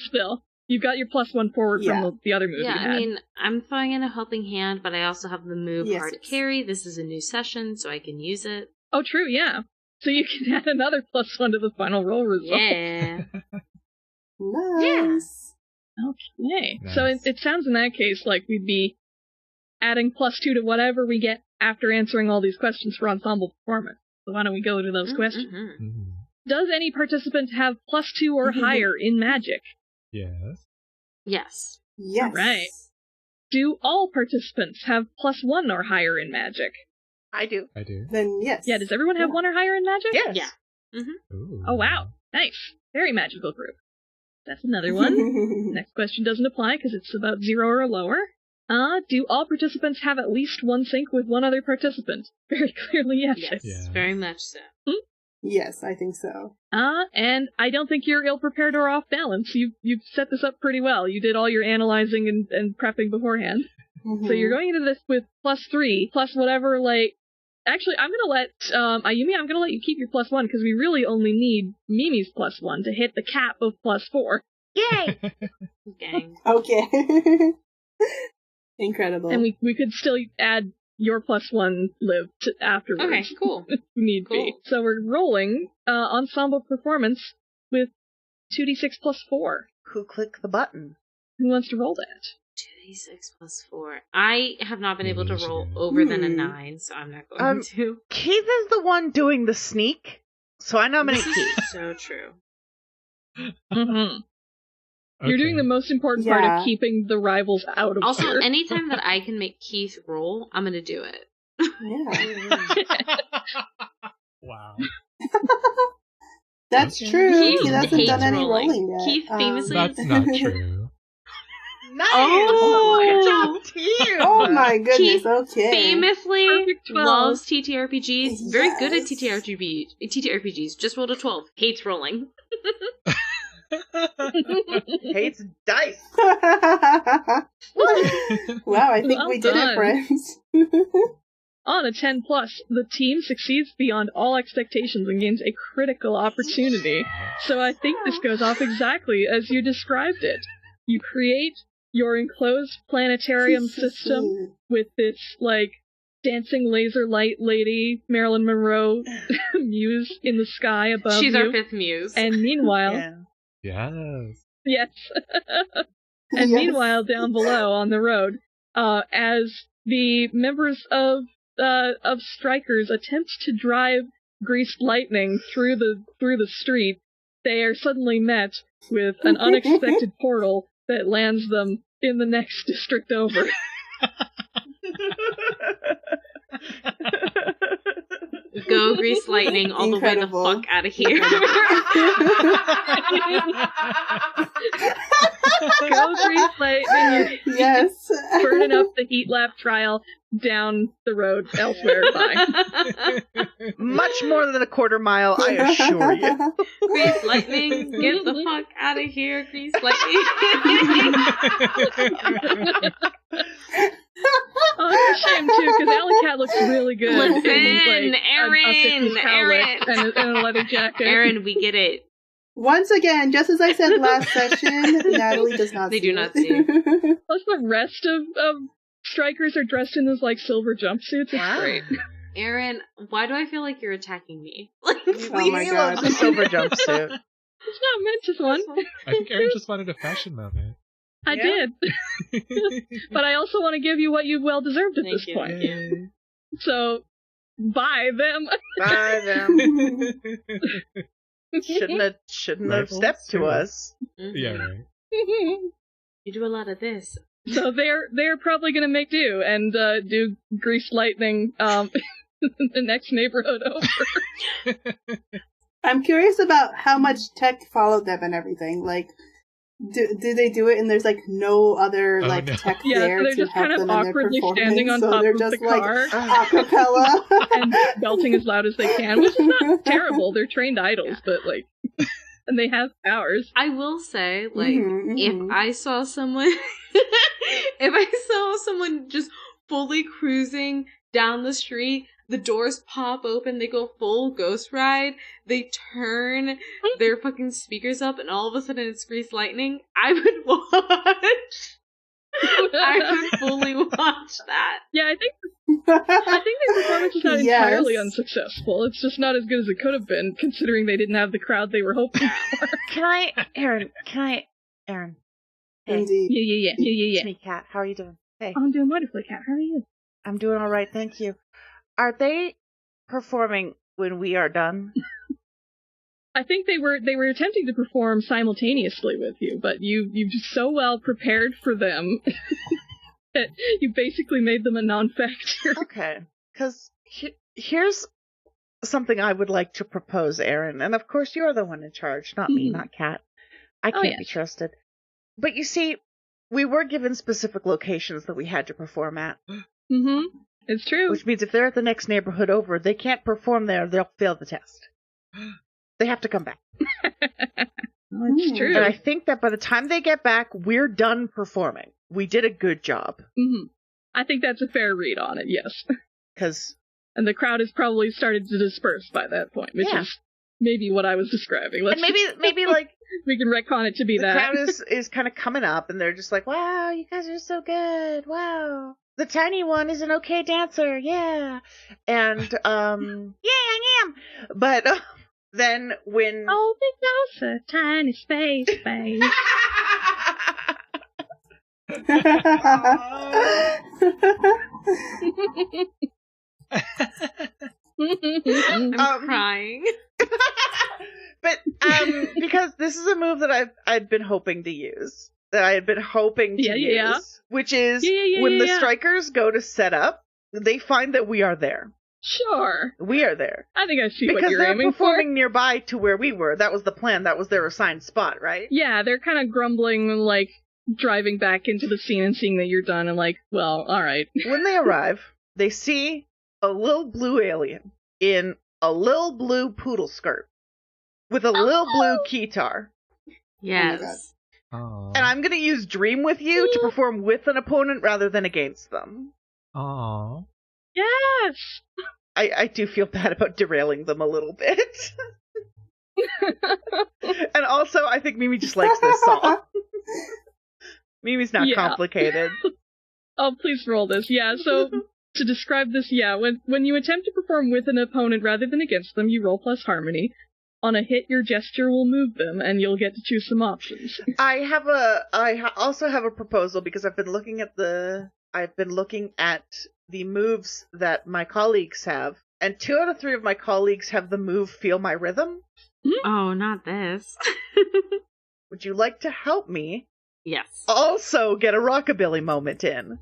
still. You've got your +1 forward from the other move you had. I mean, I'm throwing in a helping hand, but I also have the move hard carry. This is a new session, so I can use it. Oh, true, yeah. So you can add another +1 to the final roll result. Yeah. Nice. Okay. Nice. So it sounds in that case like we'd be adding +2 to whatever we get after answering all these questions for ensemble performance. So why don't we go to those questions? Does any participant have +2 or higher in magic? Yes. Yes. Yes. All right. Do all participants have +1 or higher in magic? I do. Then yes. Yeah, does everyone have 1 or higher in magic? Yes. Yeah. Ooh. Oh, wow. Nice. Very magical group. That's another one. Next question doesn't apply because it's about 0 or lower. Do all participants have at least one sync with one other participant? Very clearly, yes. Yes, very much so. Yes, I think so. And I don't think you're ill-prepared or off-balance. You've set this up pretty well. You did all your analyzing and prepping beforehand. So you're going into this with +3, plus whatever, like... Actually, I'm gonna let, Ayumi, I'm gonna let you keep your +1, because we really only need Mimi's +1 to hit the cap of +4. Yay! Gang. Okay. Incredible. And we could still add your +1 Liv afterwards. Okay, cool. If need be. So we're rolling ensemble performance with 2d6 +4. Who clicked the button? Who wants to roll that? 2d6 +4. I have not been able to roll over than a 9, so I'm not going to. Keith is the one doing the sneak, so I nominate Keith. So true. You're doing the most important part of keeping the rivals out of Also, here. anytime that I can make Keith roll, I'm going to do it. Wow. That's true. Keith He hasn't done any rolling. rolling yet. Keith famously... That's not true. Nice! Oh! Good job, team! Oh my goodness, Keith okay. famously Perfect 12. loves TTRPGs. Very good at Yes. TTRPGs. Just rolled a 12. Hates rolling. Hates dice. Wow, I think Well we did done. it, friends. On a 10+, the team succeeds beyond all expectations and gains a critical opportunity. So I think this goes off exactly as you described it. you create your enclosed planetarium system with this, like, dancing laser light lady, Marilyn Monroe muse in the sky above She's you. our fifth muse. And meanwhile... Yes. Yes. And meanwhile, down below on the road, as the members of Strikers attempt to drive Greased Lightning through the street, they are suddenly met with an unexpected portal that lands them in the next district over. Go Grease Lightning all Incredible. the way the fuck out of here. Go Grease Lightning. Yes. Burning up the heat lap trial down the road elsewhere. Bye. Much more than a quarter mile, I assure you. Grease Lightning, get the fuck out of here, Grease Lightning. Oh, it's a shame, too, because Alley Cat looks really good. Listen, in, like, Aaron, a cowlick and a leather jacket. Aaron, we get it. Once again, just as I said last session, Natalie does not They see do not it. see. Plus, the rest of Strikers are dressed in those, like, silver jumpsuits. It's great. Aaron, why do I feel like you're attacking me? Like, Oh my god. Loves the silver jumpsuit. It's not meant to one. I think Aaron just wanted a fashion moment. I did. But I also want to give you what you well deserved at this point. Yay. So, buy them. Buy them. Shouldn't have stepped to us. Yeah, right. You do a lot of this. So they're probably gonna make do and do Grease Lightning the next neighborhood over. I'm curious about how much tech followed them and everything. Like, do they do it and there's like no other no. tech Yeah, there so they're to just help kind of them in their awkwardly performance? standing on so top they're of just the like car acapella and belting as loud as they can, which is not terrible. They're trained idols, but like, and they have powers. I will say, like, Mhm, if mhm. I saw someone, just fully cruising down the street, the doors pop open, they go full Ghost Ride, they turn their fucking speakers up, and all of a sudden it's Grease Lightning, I would watch. I would fully watch that. Yeah, I think their performance is not Yes. entirely unsuccessful. It's just not as good as it could have been, considering they didn't have the crowd they were hoping for. Aaron? Hey. Indeed. Yeah. It's me, Kat. How are you doing? Hey. I'm doing wonderfully, Kat. How are you? I'm doing all right, thank you. Are they performing when we are done? I think they were attempting to perform simultaneously with you, but you've so well prepared for them that you basically made them a non-factor. Okay, because here's something I would like to propose, Aaron, and of course you're the one in charge, not me, not Kat. I can't be trusted. But you see, we were given specific locations that we had to perform at. Mm-hmm. It's true. Which means if they're at the next neighborhood over, they can't perform there, they'll fail the test. They have to come back. It's true. And I think that by the time they get back, we're done performing. We did a good job. Mm-hmm. I think that's a fair read on it, yes. And the crowd has probably started to disperse by that point, which is maybe what I was describing. And maybe like we can retcon it to be that. The crowd is kind of coming up, and they're just like, "Wow, you guys are so good! Wow, the tiny one is an okay dancer, yeah." And yeah, I am. But then when oh, big closer, tiny space. I'm crying. But because this is a move that I'd been hoping to use, that I had been hoping to use, which is when the strikers go to set up, they find that we are there. Sure. We are there. I think I see because what you're aiming for. Because they're performing nearby to where we were. That was the plan. That was their assigned spot, right? Yeah, they're kind of grumbling and, like, driving back into the scene and seeing that you're done and like, well, alright. When they arrive, they see a little blue alien in a little blue poodle skirt with a little blue keytar. Yes. Oh, and I'm going to use Dream with you to perform with an opponent rather than against them. Aww. Yes! I do feel bad about derailing them a little bit. And also, I think Mimi just likes this song. Mimi's not complicated. Oh, please roll this. Yeah, so to describe this, when you attempt to perform with an opponent rather than against them, you roll plus harmony. On a hit, your gesture will move them, and you'll get to choose some options. I also have a proposal because I've been looking at the moves that my colleagues have, and 2 out of 3 of my colleagues have the move Feel My Rhythm. Oh, not this. Would you like to help me? Yes. Also get a rockabilly moment in.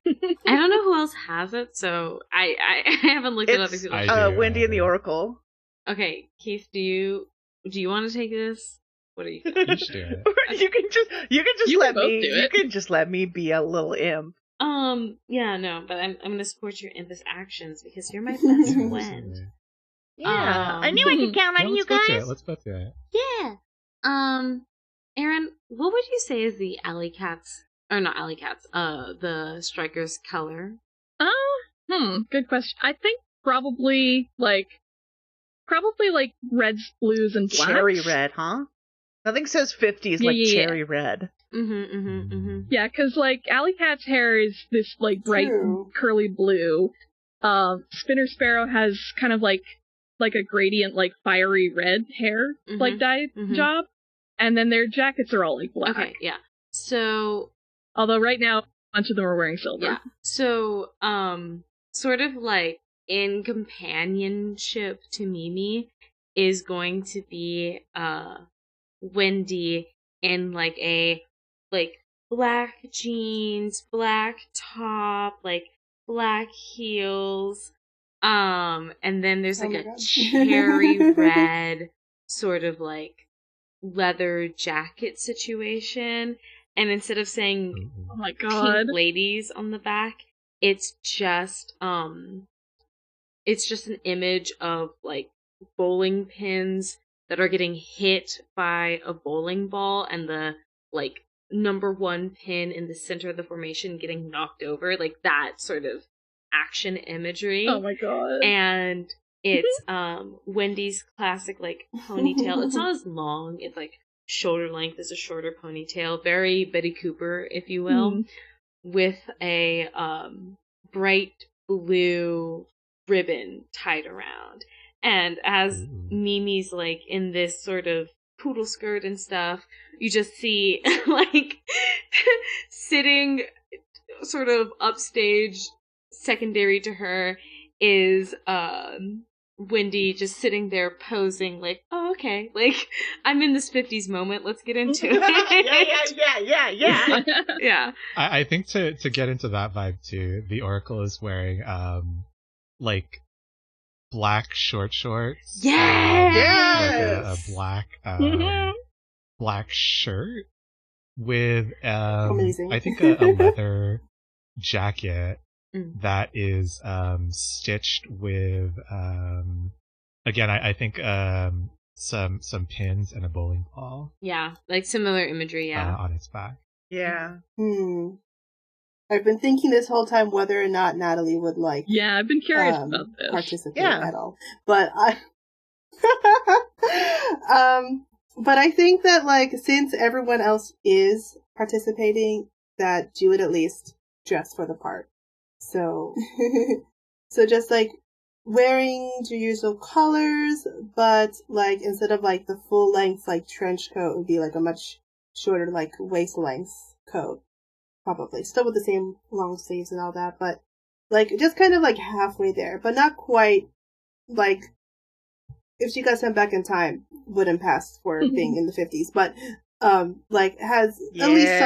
I don't know who else has it, so I haven't looked at other people's. Wendy and the Oracle. Okay, Keith, do you want to take this? What are you You should do it. You can just let me be a little imp. Yeah, no, but I'm gonna support your impish actions because you're my best friend. Yeah, I knew I could count on you guys. Let's both do it. Yeah. Aaron, what would you say is the alley cats, or not alley cats, the strikers' color? Good question. I think probably reds, blues, and blacks. Cherry red, huh? Nothing says 50s like cherry red. Yeah, because, Alley Cat's hair is this, bright, curly blue. Spinner Sparrow has kind of, like a gradient, fiery red hair, dye job. And then their jackets are all, black. Okay, yeah. So... Although right now, a bunch of them are wearing silver. Yeah. So, sort of, in companionship to Mimi is going to be, Wendy in, a black jeans, black top, black heels, and then there's a cherry red sort of leather jacket situation, and instead of saying oh my god pink ladies on the back, it's just an image of bowling pins that are getting hit by a bowling ball, and the number 1 pin in the center of the formation getting knocked over, that sort of action imagery. Oh my god. And it's Wendy's classic ponytail. It's not as long, it's shoulder length is a shorter ponytail, very Betty Cooper, if you will, with a bright blue ribbon tied around. And as Mimi's in this sort of poodle skirt and stuff, you just see sitting sort of upstage, secondary to her is Wendy just sitting there posing oh, okay, I'm in this 50s moment, let's get into it. Yeah. Yeah. I think to get into that vibe too, the Oracle is wearing black short shorts. Yes! A black shirt with I think a leather jacket that is stitched with again I think some pins and a bowling ball. Yeah, similar imagery, on its back. Yeah. I've been thinking this whole time whether or not Natalie would Yeah, I've been curious about this. Participate at all. But but I think that since everyone else is participating, that you would at least dress for the part. So so just wearing your usual colors, but instead of the full length trench coat, would be a much shorter waist length coat. Probably still with the same long sleeves and all that, but just kind of halfway there, but not quite if she got sent back in time, wouldn't pass for being in the 50s, but has at least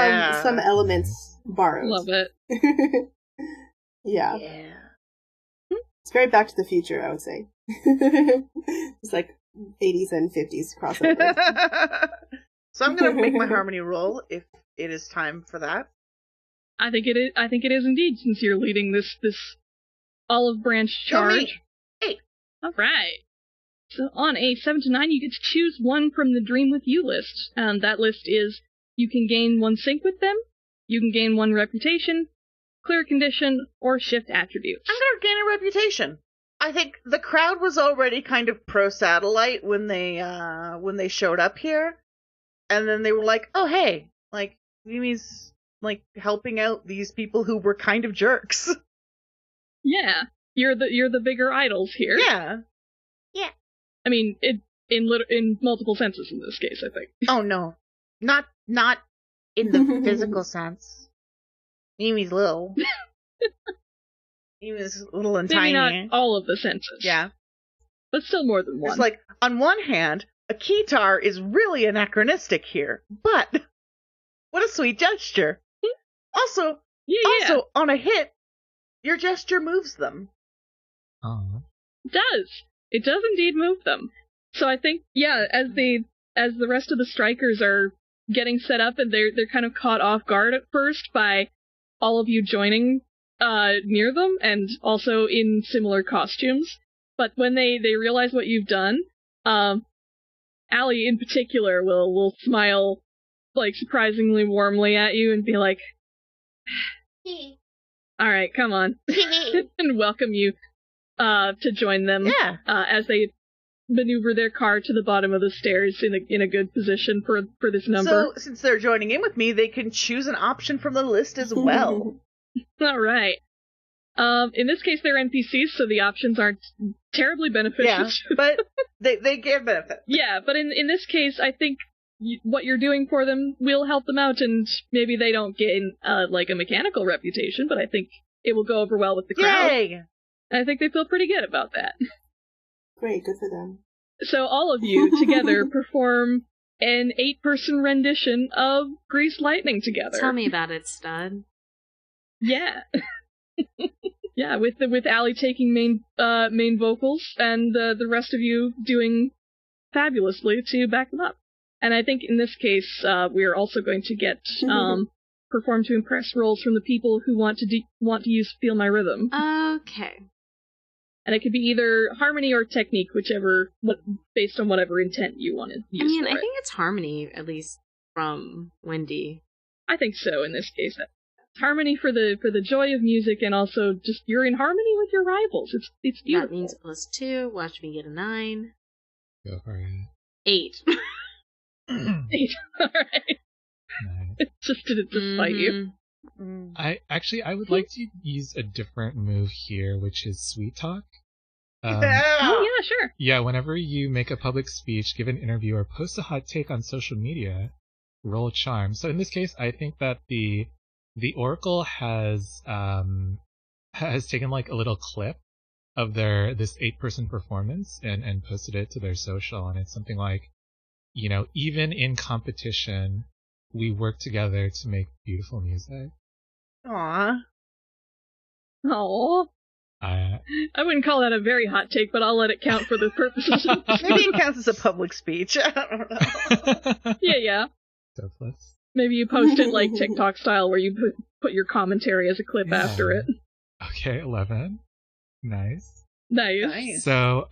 some elements borrowed. Love it. Yeah. It's very Back to the Future, I would say. It's 80s and 50s crossover. So I'm gonna make my harmony roll if it is time for that. I think it is indeed, since you're leading this olive branch charge. 8. All right. So on a 7 to 9, you get to choose one from the Dream With You list. And that list is, you can gain 1 sync with them, you can gain 1 reputation, clear condition, or shift attributes. I'm gonna gain a reputation. I think the crowd was already kind of pro-satellite when they showed up here. And then they were like, oh, hey, like, Mimi's, like, helping out these people who were kind of jerks. Yeah. You're the bigger idols here. Yeah. Yeah. I mean, in multiple senses in this case, I think. Oh, no. Not in the physical sense. Mimi's little. Mimi's little and Maybe tiny. not all of the senses. Yeah. But still more than one. It's like, on one hand, a keytar is really anachronistic here, but what a sweet gesture. Also, on a hit, your gesture moves them. Oh. It does indeed move them. So I think, yeah, as the rest of the strikers are getting set up, and they're kind of caught off guard at first by all of you joining near them, and also in similar costumes. But when they realize what you've done, Allie in particular will smile, like, surprisingly warmly at you and be like, all right, come on, and welcome you to join them. Yeah. As they maneuver their car to the bottom of the stairs in a good position for this number. So, since they're joining in with me, they can choose an option from the list as well. All right. In this case, they're NPCs, so the options aren't terribly beneficial. Yeah, but they give benefit. Yeah, but in this case, I think what you're doing for them will help them out, and maybe they don't gain like a mechanical reputation, but I think it will go over well with the crowd. Yay! And I think they feel pretty good about that. Great, good for them. So all of you together perform an 8-person rendition of Grease Lightning together. Tell me about it, stud. Yeah. Yeah, with Allie taking main vocals and the rest of you doing fabulously to back them up. And I think in this case, we are also going to get perform to impress roles from the people who want to use Feel My Rhythm. Okay. And it could be either harmony or technique, based on whatever intent you want to use. I think it's harmony, at least from Wendy. I think so in this case. Harmony for the joy of music, and also just you're in harmony with your rivals. It's beautiful. That means +2. Watch me get a 9. Go for it. 8. 8. All right. Nice. Just to spite you. I would like to use a different move here, which is sweet talk. Oh yeah, sure. Yeah, whenever you make a public speech, give an interview, or post a hot take on social media, roll charm. So in this case, I think that the Oracle has taken like a little clip of this 8-person performance and posted it to their social, and it's something like, even in competition, we work together to make beautiful music. Aww. Aww. I wouldn't call that a very hot take, but I'll let it count for the purposes of this. Maybe it counts as a public speech. I don't know. Yeah. Surplus. Maybe you post it like TikTok style, where you put your commentary as a clip after it. Okay, 11. Nice. So,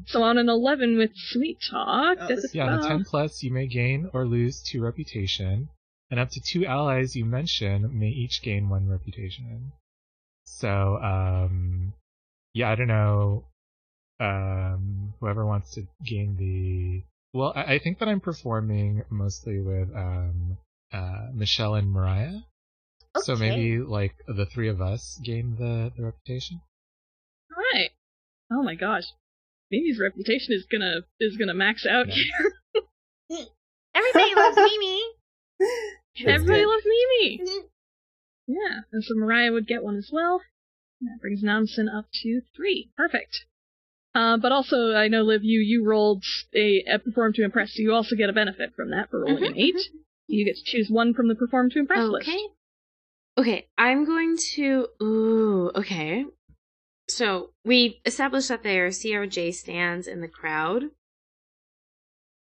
so on an 11 with sweet talk. On a 10+, you may gain or lose 2 reputation, and up to 2 allies you mention may each gain 1 reputation. So, I don't know, whoever wants to gain the... Well, I think that I'm performing mostly with Michelle and Mariah. Okay. So maybe, like, the 3 of us gain the reputation. All right. Oh my gosh. Mimi's reputation is gonna max out here. Everybody loves Mimi. Everybody loves Mimi. Yeah, and so Mariah would get 1 as well. That brings Namsen up to 3. Perfect. But also, I know, Liv, you rolled a perform to impress, so you also get a benefit from that for rolling an 8. You get to choose 1 from the perform to impress list. Okay, I'm going to... Ooh, okay. So, we established that there are CRJ stands in the crowd.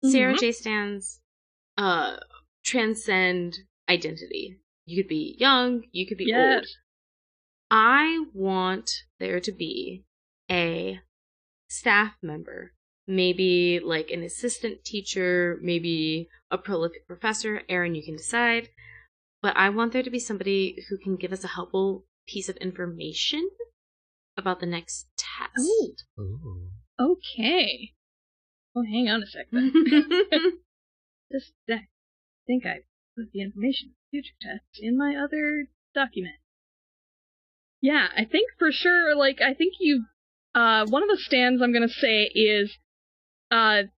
CRJ stands transcend identity. You could be young, you could be old. I want there to be a staff member, maybe like an assistant teacher, maybe a prolific professor. Erin, you can decide. But I want there to be somebody who can give us a helpful piece of information about the next test. Ooh. Okay. Oh, hang on a second. think I put the information for future tests in my other document. Yeah, I think for sure, like, I think you, one of the stands I'm gonna say is,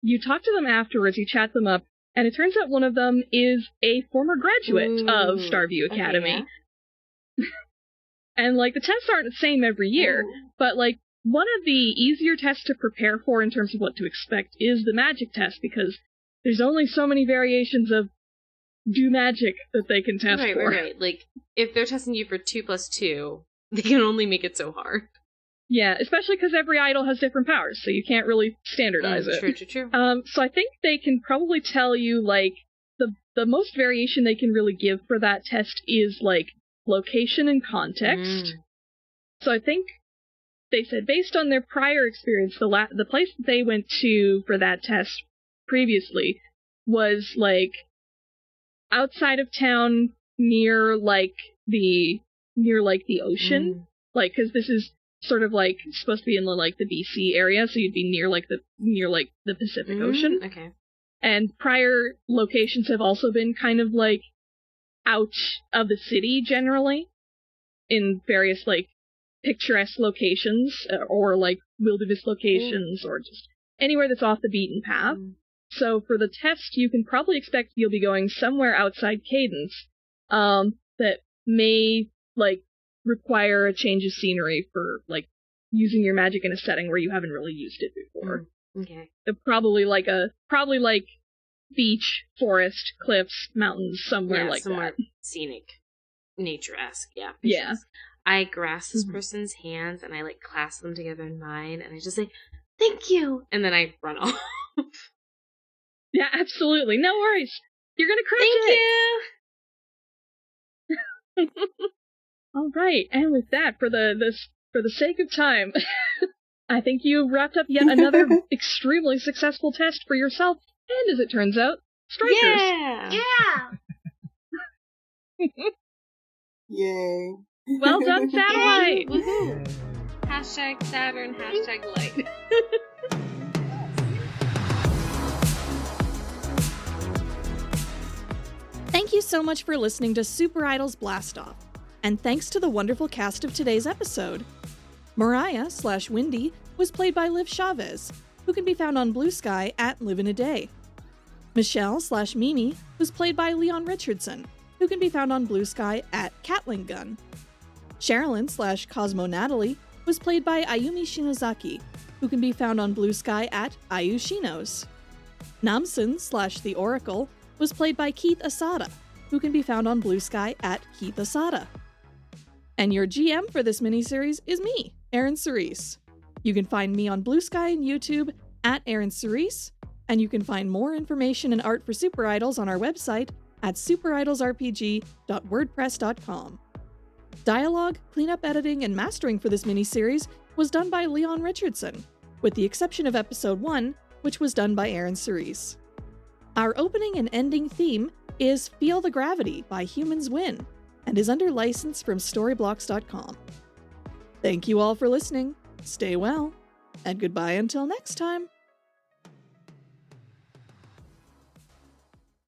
you talk to them afterwards, you chat them up, and it turns out one of them is a former graduate of Starview Academy. Okay, yeah. And, like, the tests aren't the same every year, but, like, one of the easier tests to prepare for in terms of what to expect is the magic test, because there's only so many variations of do magic that they can test for. Right. Like, if they're testing you for 2 + 2, they can only make it so hard. Yeah, especially because every idol has different powers, so you can't really standardize it. True. So I think they can probably tell you, like, the most variation they can really give for that test is, like, location and context. So I think they said, based on their prior experience, the place that they went to for that test previously was, like, outside of town near the ocean. Like, because this is sort of, like, supposed to be in the, like, the BC area, so you'd be near the Pacific Ocean. Okay. And prior locations have also been kind of, like, out of the city, generally, in various, like, picturesque locations, or, like, wilderness locations, or just anywhere that's off the beaten path. So for the test, you can probably expect you'll be going somewhere outside Cadence, that may, like, require a change of scenery for, like, using your magic in a setting where you haven't really used it before. Okay. Probably like beach, forest, cliffs, mountains, somewhere somewhere that. Scenic, nature-esque, yeah. Yeah. I grasp this person's hands and I, like, clasp them together in mine and I just say, "Thank you," and then I run off. Yeah, absolutely. No worries. You're gonna crush Thank it. you. All right, and with that, for the sake of time, I think you wrapped up yet another extremely successful test for yourself, and as it turns out, strikers. Yeah! Yay. Well done, Satellite! Woohoo! Hashtag Saturn, hashtag light. Thank you so much for listening to Super Idols Blast Off, and thanks to the wonderful cast of today's episode. Mariah/Windy was played by Liv Chavez, who can be found on Blue Sky at livinaday. Michelle/Mimi was played by Leon Richardson, who can be found on Blue Sky at catlinggun. Cherylyn/Cosmeaux Natalie was played by Ayumi Shinozaki, who can be found on Blue Sky at ayusheknows. Namsun/The Oracle was played by Keithasada, who can be found on Blue Sky at keithasada. And your GM for this miniseries is me, eryncerise. You can find me on Blue Sky and YouTube at eryncerise, and you can find more information and art for Super Idols on our website at superidolsrpg.wordpress.com. Dialogue, cleanup editing, and mastering for this miniseries was done by Leon Richardson, with the exception of Episode 1, which was done by eryncerise. Our opening and ending theme is Feel the Gravity by Humans Win, and is under license from Storyblocks.com. Thank you all for listening, stay well, and goodbye until next time.